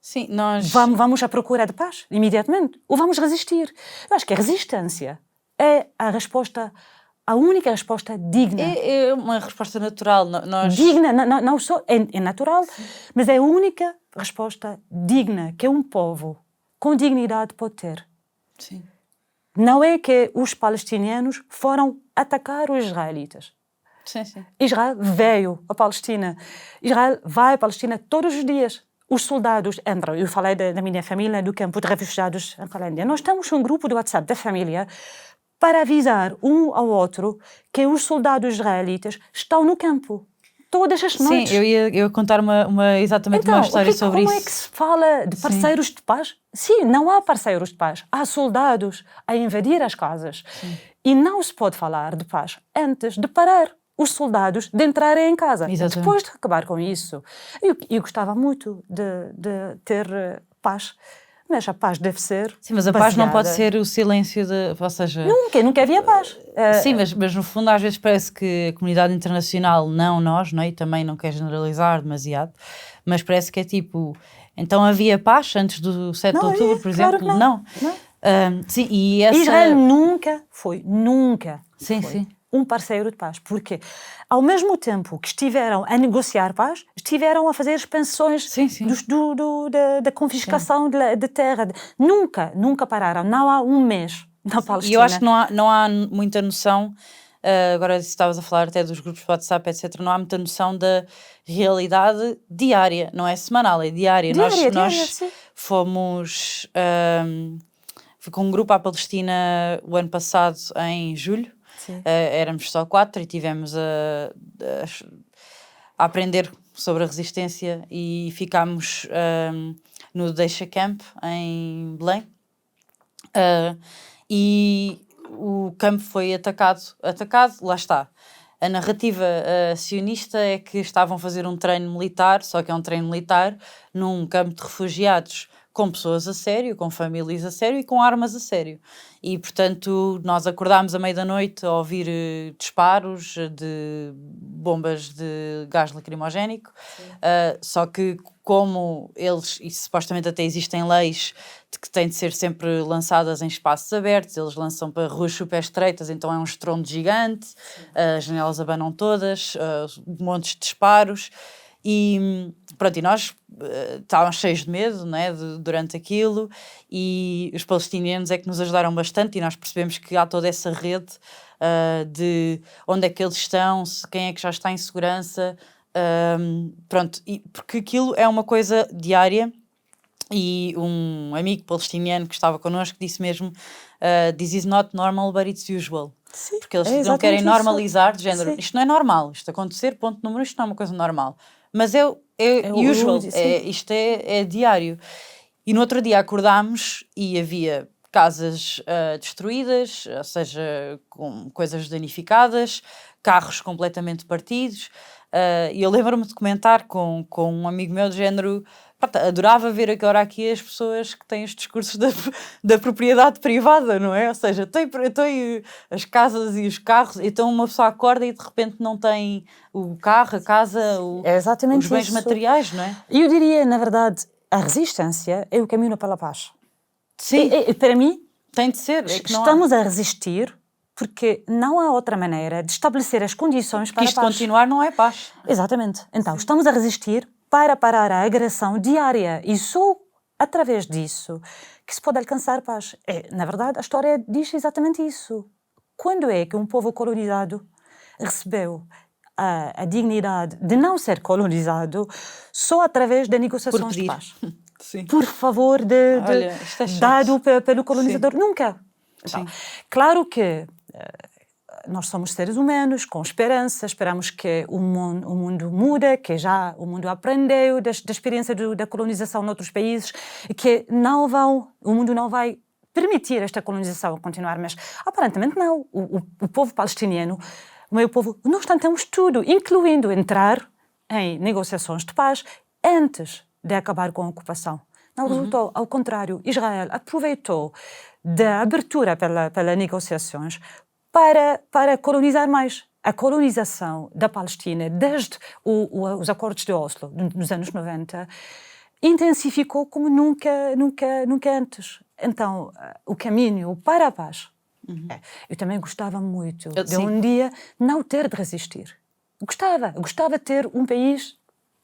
Sim, nós... Vamos à procura de paz, imediatamente. Ou vamos resistir. Eu acho que a resistência é a única resposta digna. É uma resposta natural. Digna, não só é natural, mas é a única resposta digna que um povo com dignidade pode ter. Sim. Não é que os palestinianos foram atacar os israelitas. Sim. Israel veio à Palestina. Israel vai à Palestina todos os dias. Os soldados entram. Eu falei da minha família, do campo de refugiados em Calândia. Nós temos um grupo de WhatsApp da família para avisar um ao outro que os soldados israelitas estão no campo. Todas as noites. Sim, eu ia contar exatamente uma história sobre isso. Como é que se fala de parceiros de paz? Sim, não há parceiros de paz. Há soldados a invadir as casas. Sim. E não se pode falar de paz antes de parar os soldados de entrarem em casa. Exatamente. Depois de acabar com isso. Eu gostava muito de ter paz, mas a paz deve ser Sim, mas a paz não pode ser o silêncio de... Ou seja... Nunca havia paz. Sim, mas no fundo às vezes parece que a comunidade internacional, não nós, não é? E também não quer generalizar demasiado, mas parece que é tipo... Então havia paz antes do 7 de outubro, por exemplo? Claro que não. Sim, e essa... Israel nunca foi Sim. um parceiro de paz, porque ao mesmo tempo que estiveram a negociar paz, estiveram a fazer expansões da confiscação de terra. Nunca pararam. Não há um mês na Palestina. E eu acho que não há muita noção, agora se estavas a falar até dos grupos de WhatsApp, etc., não há muita noção da realidade diária, não é semanal, é diária. Nós fomos... fui com um grupo à Palestina o ano passado, em julho. Éramos só 4 e tivemos a aprender sobre a resistência e ficámos no Deixa Camp em Belém e o campo foi atacado, lá está. A narrativa sionista é que estavam a fazer um treino militar, só que é um treino militar num campo de refugiados com pessoas a sério, com famílias a sério e com armas a sério. E, portanto, nós acordámos à meia da noite a ouvir disparos de bombas de gás lacrimogénico, só que como eles, e supostamente até existem leis de que têm de ser sempre lançadas em espaços abertos, eles lançam para ruas super estreitas, então é um estrondo gigante, as janelas abanam todas, montes de disparos. E pronto, e nós estávamos cheios de medo, não é, durante aquilo, e os palestinianos é que nos ajudaram bastante e nós percebemos que há toda essa rede de onde é que eles estão, quem é que já está em segurança, pronto, porque aquilo é uma coisa diária. E um amigo palestiniano que estava connosco disse mesmo this is not normal but it's usual. Sim, porque eles não querem normalizar de género, sim, isto não é normal, isto acontecer, ponto número, isto não é uma coisa normal, mas é usual, isto é diário. E no outro dia acordámos e havia casas destruídas, ou seja, com coisas danificadas, carros completamente partidos, e eu lembro-me de comentar com um amigo meu de género, adorava ver agora aqui as pessoas que têm os discursos da propriedade privada, não é? Ou seja, tem as casas e os carros, então uma pessoa acorda e de repente não tem o carro, a casa, os bens materiais, não é? Eu diria, na verdade, a resistência é o caminho para a paz. Sim. Para mim, tem de ser. Estamos a resistir porque não há outra maneira de estabelecer as condições para a paz. Que isto continuar não é paz. Exatamente. Então, estamos a resistir para parar a agressão diária. E só através disso que se pode alcançar paz. Na verdade, a história diz exatamente isso. Quando é que um povo colonizado recebeu a dignidade de não ser colonizado só através de negociações de paz? Sim. Por favor, Olha, isto é chato. dado pelo colonizador. Sim. Nunca. Então, claro que nós somos seres humanos, com esperança, esperamos que o mundo mude, que já o mundo aprendeu da experiência da colonização noutros países, que o mundo não vai permitir esta colonização continuar, mas aparentemente não. O povo palestiniano, o meu povo, nós tentamos tudo, incluindo entrar em negociações de paz antes de acabar com a ocupação. Não resultou, ao contrário, Israel aproveitou da abertura pelas negociações para colonizar mais. A colonização da Palestina, desde os acordos de Oslo, nos anos 90, intensificou como nunca antes. Então, o caminho para a paz. Eu também gostava muito de um dia não ter de resistir. Gostava de ter um país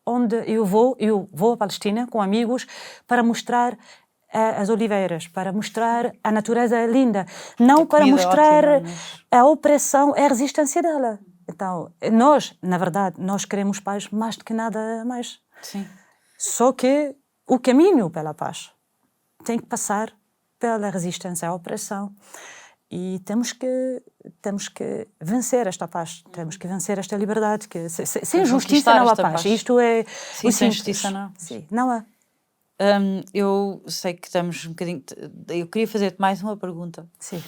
onde eu vou à Palestina com amigos para mostrar as oliveiras, para mostrar a natureza linda, não para mostrar a opressão e a resistência dela. Então, na verdade, nós queremos paz mais do que nada mais. Sim. Só que o caminho pela paz tem que passar pela resistência à opressão. E temos que vencer esta paz, temos que vencer esta liberdade, que sem justiça não há paz. Isto é sim, sem justiça não. Sim, não há. Eu sei que estamos um bocadinho... Eu queria fazer-te mais uma pergunta. Sim.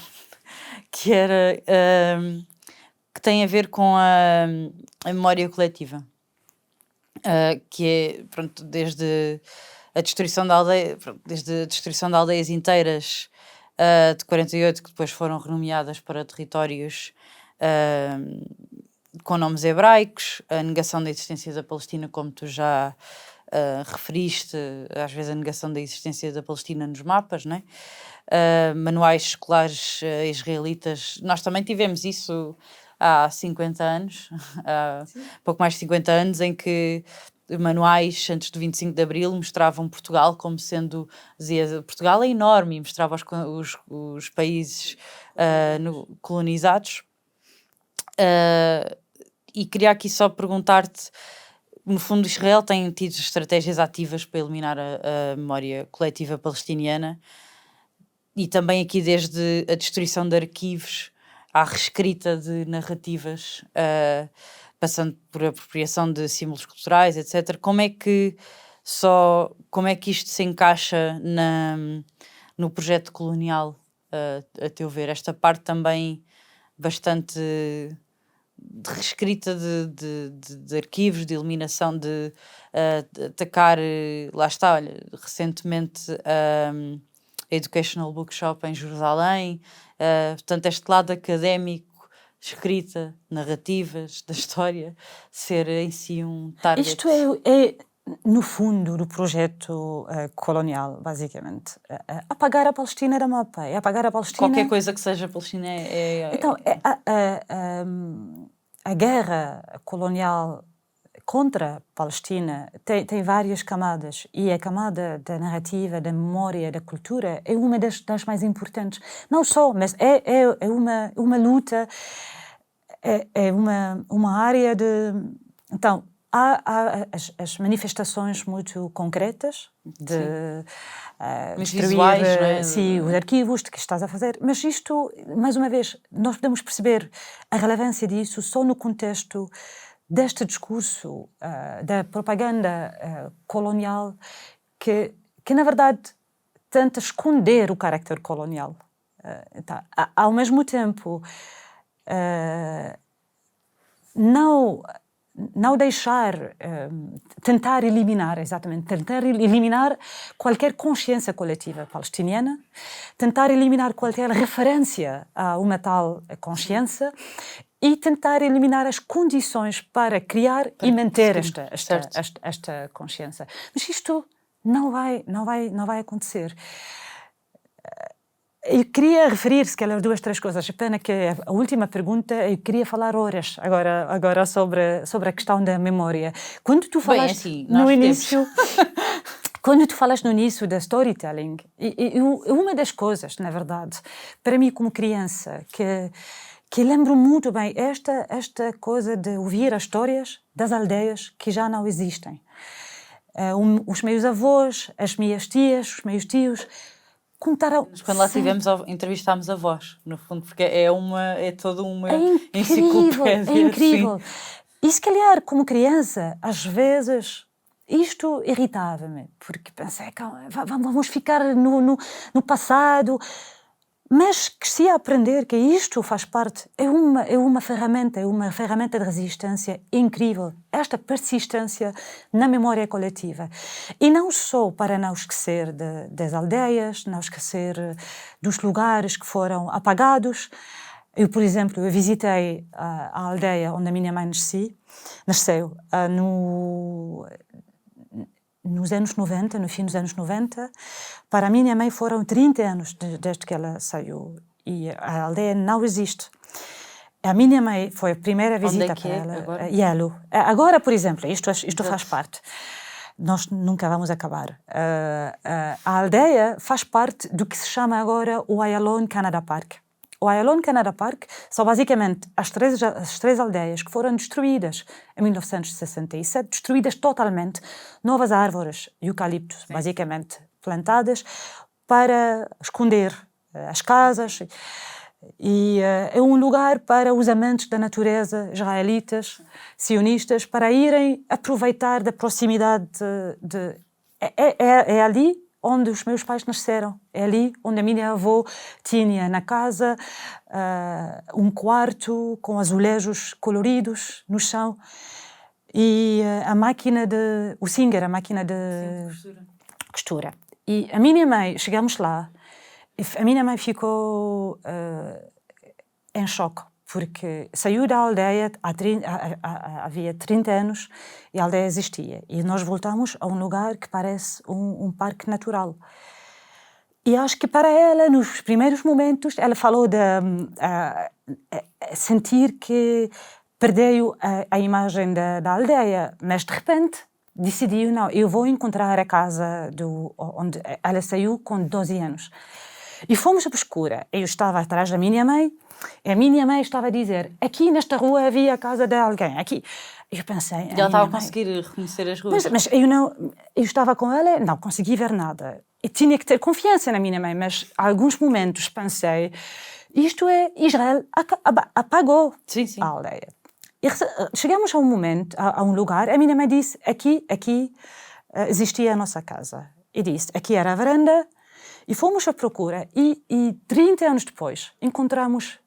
Que era... que tem a ver com a memória coletiva. Que é, pronto, desde a destruição da aldeia... Desde a destruição de aldeias inteiras de 48, que depois foram renomeadas para territórios com nomes hebraicos, a negação da existência da Palestina, como tu já... referiste, às vezes, a negação da existência da Palestina nos mapas, não é? Manuais escolares israelitas. Nós também tivemos isso há 50 anos, há pouco mais de 50 anos, em que manuais, antes do 25 de Abril, mostravam Portugal como sendo... Dizia, Portugal é enorme, e mostrava os países colonizados. E queria aqui só perguntar-te, no fundo, Israel tem tido estratégias ativas para eliminar a memória coletiva palestiniana, e também aqui desde a destruição de arquivos à reescrita de narrativas, passando por apropriação de símbolos culturais, etc. Como é que isto se encaixa no projeto colonial, a teu ver? Esta parte também bastante... de reescrita de arquivos, de eliminação, de atacar, lá está, olha, recentemente a Educational Bookshop em Jerusalém, portanto este lado académico, escrita, narrativas da história, ser em si um target. Isto é no fundo, do projeto colonial, basicamente. Apagar a Palestina da mapa, é apagar a Palestina... Qualquer coisa que seja Palestina Então, a guerra colonial contra a Palestina tem várias camadas, e a camada da narrativa, da memória, da cultura é uma das mais importantes. Não só, mas é uma luta, é uma área de... Então, há as manifestações muito concretas de destruir visuais, não é? Sim, os arquivos que estás a fazer, mas isto, mais uma vez, nós podemos perceber a relevância disso só no contexto deste discurso da propaganda colonial que na verdade tenta esconder o carácter colonial. Então, ao mesmo tempo, não deixar, tentar eliminar qualquer consciência coletiva palestiniana, tentar eliminar qualquer referência a uma tal consciência e tentar eliminar as condições para criar e manter esta consciência. Mas isto não vai acontecer. Eu queria referir, se calhar, 2, 3 coisas. A pena que a última pergunta, eu queria falar horas agora sobre a questão da memória. Quando tu falaste assim, no início... Quando tu falas no início da storytelling, uma das coisas, na verdade, para mim como criança, que lembro muito bem esta coisa de ouvir as histórias das aldeias que já não existem. Os meus avós, as minhas tias, os meus tios contaram. Quando lá estivemos, entrevistámos avós, no fundo, porque é toda uma incrível, enciclopédia. É incrível. Assim. E se calhar, como criança, às vezes isto irritava-me, porque pensei, vamos ficar no passado. Mas cresci a aprender que isto faz parte, é uma ferramenta de resistência incrível, esta persistência na memória coletiva. E não só para não esquecer das aldeias, não esquecer dos lugares que foram apagados. Eu, por exemplo, visitei a aldeia onde a minha mãe nasceu nos anos 90, no fim dos anos 90. Para a minha mãe foram 30 anos desde que ela saiu e a aldeia não existe. A minha mãe foi a primeira visita para ela. Agora? Yelo. Agora, por exemplo, isto faz parte. Nós nunca vamos acabar. A aldeia faz parte do que se chama agora o Ayalon Canada Park. O Ayalon Canada Park são basicamente as três aldeias que foram destruídas em 1967, destruídas totalmente, novas árvores, eucaliptos, basicamente plantadas para esconder as casas. E é um lugar para os amantes da natureza, israelitas, sionistas, para irem aproveitar da proximidade é ali onde os meus pais nasceram. É ali onde a minha avó tinha na casa um quarto com azulejos coloridos no chão e a máquina o Singer, a máquina de costura. E a minha mãe, chegamos lá, a minha mãe ficou em choque, porque saiu da aldeia havia 30 anos e a aldeia existia. E nós voltamos a um lugar que parece um parque natural. E acho que para ela, nos primeiros momentos, ela falou de sentir que perdeu a imagem da aldeia, mas de repente decidiu, não, eu vou encontrar a casa onde ela saiu com 12 anos. E fomos à procura. Eu estava atrás da minha mãe, e a minha mãe estava a dizer, aqui nesta rua havia a casa de alguém, aqui. Eu pensei... E ela estava a conseguir reconhecer as ruas? Mas eu estava com ela, não consegui ver nada. Eu tinha que ter confiança na minha mãe, mas a alguns momentos pensei, isto é, Israel apagou a aldeia. E chegamos a um momento, a um lugar, a minha mãe disse, aqui existia a nossa casa. E disse, aqui era a varanda, e fomos à procura, e 30 anos depois encontramos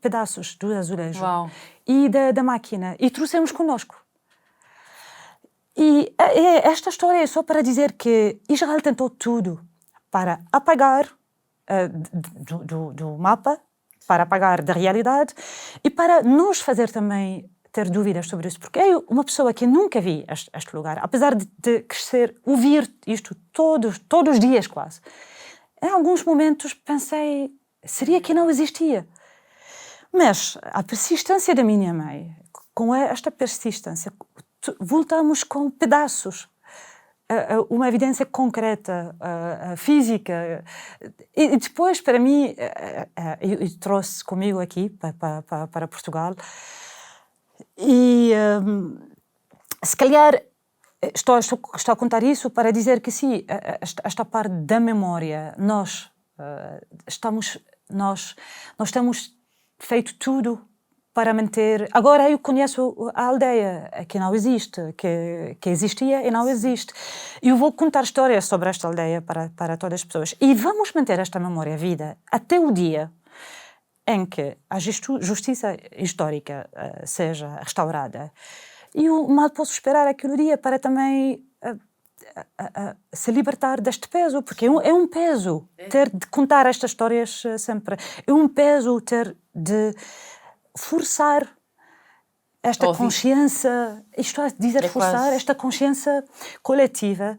pedaços do azulejo. Uau. E da máquina, e trouxemos connosco. E esta história é só para dizer que Israel tentou tudo para apagar do mapa, para apagar da realidade, e para nos fazer também ter dúvidas sobre isso, porque eu, uma pessoa que nunca vi este lugar, apesar de crescer, ouvir isto todos os dias quase, em alguns momentos pensei, seria que não existia. Mas a persistência da minha mãe, com esta persistência, voltamos com pedaços, uma evidência concreta, física. E depois, para mim, eu trouxe comigo aqui para Portugal. E se calhar estou a contar isso para dizer que sim, esta parte da memória, nós temos feito tudo para manter. Agora eu conheço a aldeia que não existe, que existia e não existe. Eu vou contar histórias sobre esta aldeia para todas as pessoas. E vamos manter esta memória viva até o dia em que a justiça histórica seja restaurada. E eu mal posso esperar aquele dia para também se libertar deste peso, porque é um peso ter de contar estas histórias sempre. É um peso ter de forçar esta consciência, isto é dizer, forçar esta consciência coletiva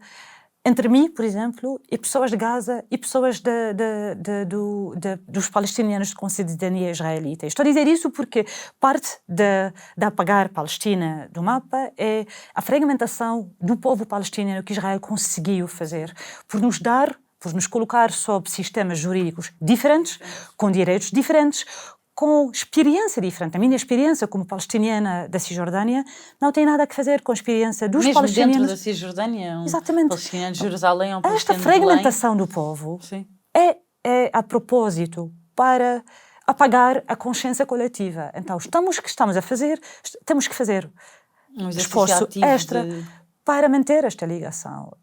entre mim, por exemplo, e pessoas de Gaza e pessoas dos palestinianos com cidadania israelita. Estou a dizer isso porque parte de apagar Palestina do mapa é a fragmentação do povo palestiniano que Israel conseguiu fazer por nos colocar sob sistemas jurídicos diferentes, com direitos diferentes, com experiência diferente. A minha experiência como palestiniana da Cisjordânia não tem nada a fazer com a experiência dos Mesmo palestinianos. dentro da Cisjordânia, Exatamente. palestiniano de Jerusalém, Esta palestiniano de fragmentação do povo Sim. é a propósito para apagar a consciência coletiva. Então, temos que fazer esforço extra para manter esta ligação.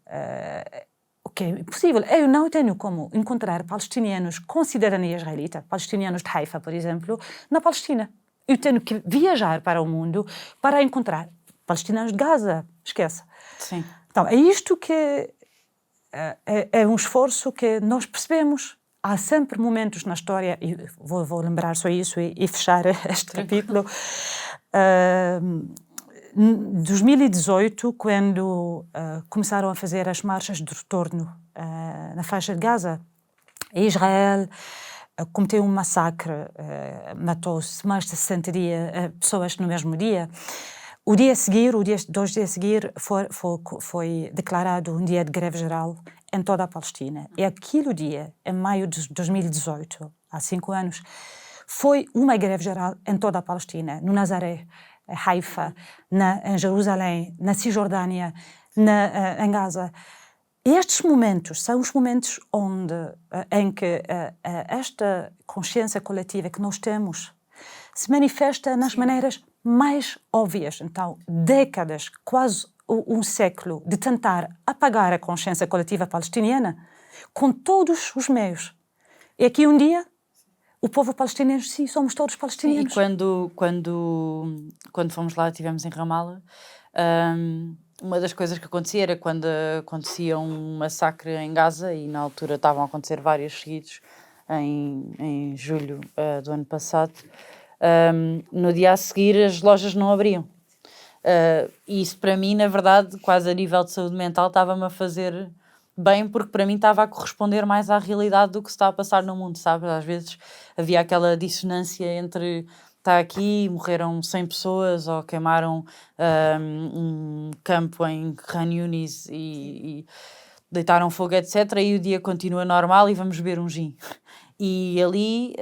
O que é possível. Eu não tenho como encontrar palestinianos com cidadania israelita, palestinianos de Haifa, por exemplo, na Palestina. Eu tenho que viajar para o mundo para encontrar palestinianos de Gaza. Esquece. Sim. Então, é isto que é um esforço que nós percebemos. Há sempre momentos na história, e vou lembrar só isso e fechar este capítulo. 2018, quando começaram a fazer as marchas de retorno na faixa de Gaza, Israel cometeu um massacre, matou-se mais de 60 pessoas no mesmo dia. O dia a seguir, 2 dias a seguir, foi declarado um dia de greve geral em toda a Palestina. E aquele dia, em maio de 2018, há 5 anos, foi uma greve geral em toda a Palestina, no Nazaré, Haifa, em Jerusalém, na Cisjordânia, em Gaza. E estes momentos são os momentos em que esta consciência coletiva que nós temos se manifesta nas maneiras mais óbvias. Então, décadas, quase um século, de tentar apagar a consciência coletiva palestiniana com todos os meios. E aqui um dia, o povo palestiniano, sim, somos todos palestinianos. Sim, e quando fomos lá, estivemos em Ramallah, uma das coisas que acontecia era quando acontecia um massacre em Gaza, e na altura estavam a acontecer vários seguidos, em julho do ano passado, no dia a seguir as lojas não abriam. E isso para mim, na verdade, quase a nível de saúde mental, estava-me a fazer bem, porque para mim estava a corresponder mais à realidade do que se está a passar no mundo, sabe? Às vezes havia aquela dissonância entre está aqui, morreram 100 pessoas ou queimaram um campo em Khan Yunis e deitaram fogo, etc. E o dia continua normal e vamos beber um gin. E ali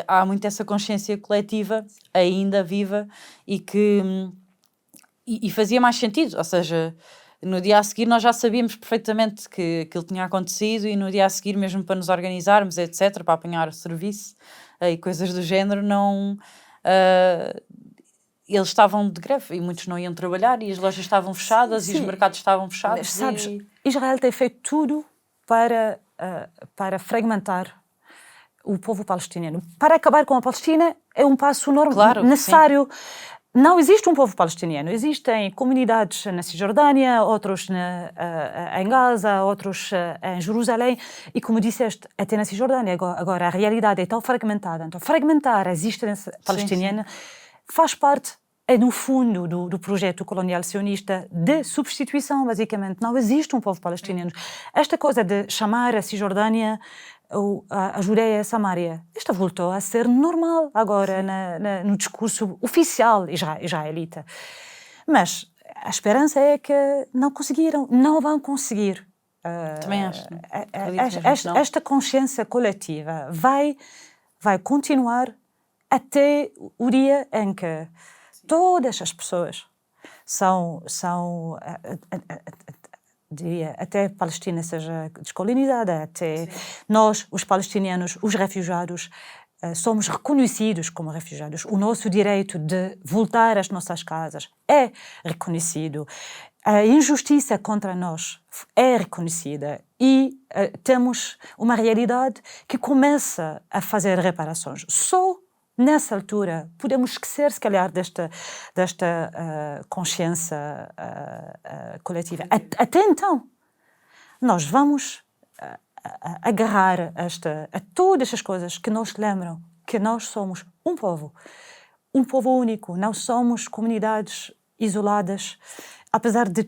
há muito essa consciência coletiva ainda viva e que e fazia mais sentido, ou seja, no dia a seguir nós já sabíamos perfeitamente que aquilo tinha acontecido e no dia a seguir, mesmo para nos organizarmos, etc., para apanhar o serviço e coisas do género, não... eles estavam de greve e muitos não iam trabalhar e as lojas estavam fechadas. Sim. E os mercados estavam fechados. Mas, sabes, Israel tem feito tudo para fragmentar o povo palestiniano. Para acabar com a Palestina é um passo necessário. Sim. Não existe um povo palestiniano. Existem comunidades na Cisjordânia, outros em Gaza, outros em Jerusalém. E como disseste, até na Cisjordânia. Agora a realidade é tão fragmentada. Então, fragmentar a existência palestiniana faz parte, no fundo, do projeto colonial sionista de substituição, basicamente. Não existe um povo palestiniano. Esta coisa de chamar a Cisjordânia a Judeia e a Samaria, isto voltou a ser normal agora no discurso oficial israelita. Mas a esperança é que não vão conseguir. Também acho. Esta consciência coletiva vai continuar até o dia em que todas as pessoas são diria, até a Palestina seja descolonizada, até nós, os palestinianos, os refugiados, somos reconhecidos como refugiados. O nosso direito de voltar às nossas casas é reconhecido. A injustiça contra nós é reconhecida e temos uma realidade que começa a fazer reparações. Só nessa altura podemos esquecer, se calhar, desta consciência coletiva. Até então, nós vamos agarrar a todas as coisas que nos lembram que nós somos um povo único, não somos comunidades isoladas, apesar de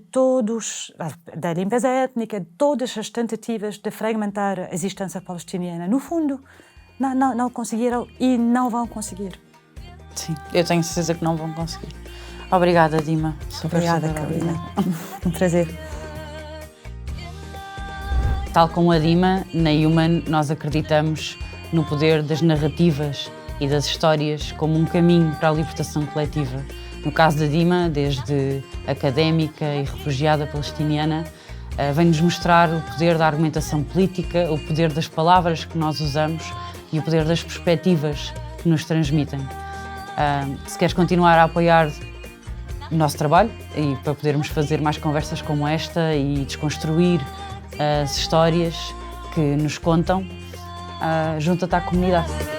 da limpeza étnica, de todas as tentativas de fragmentar a existência palestiniana. No fundo, não conseguiram e não vão conseguir. Sim, eu tenho certeza que não vão conseguir. Obrigada, Dima. Obrigada, Carolina. Um prazer. Tal como a Dima, na Human nós acreditamos no poder das narrativas e das histórias como um caminho para a libertação coletiva. No caso da Dima, desde académica e refugiada palestiniana, vem-nos mostrar o poder da argumentação política, o poder das palavras que nós usamos e o poder das perspectivas que nos transmitem. Se queres continuar a apoiar o nosso trabalho e para podermos fazer mais conversas como esta e desconstruir as histórias que nos contam, junta-te à comunidade.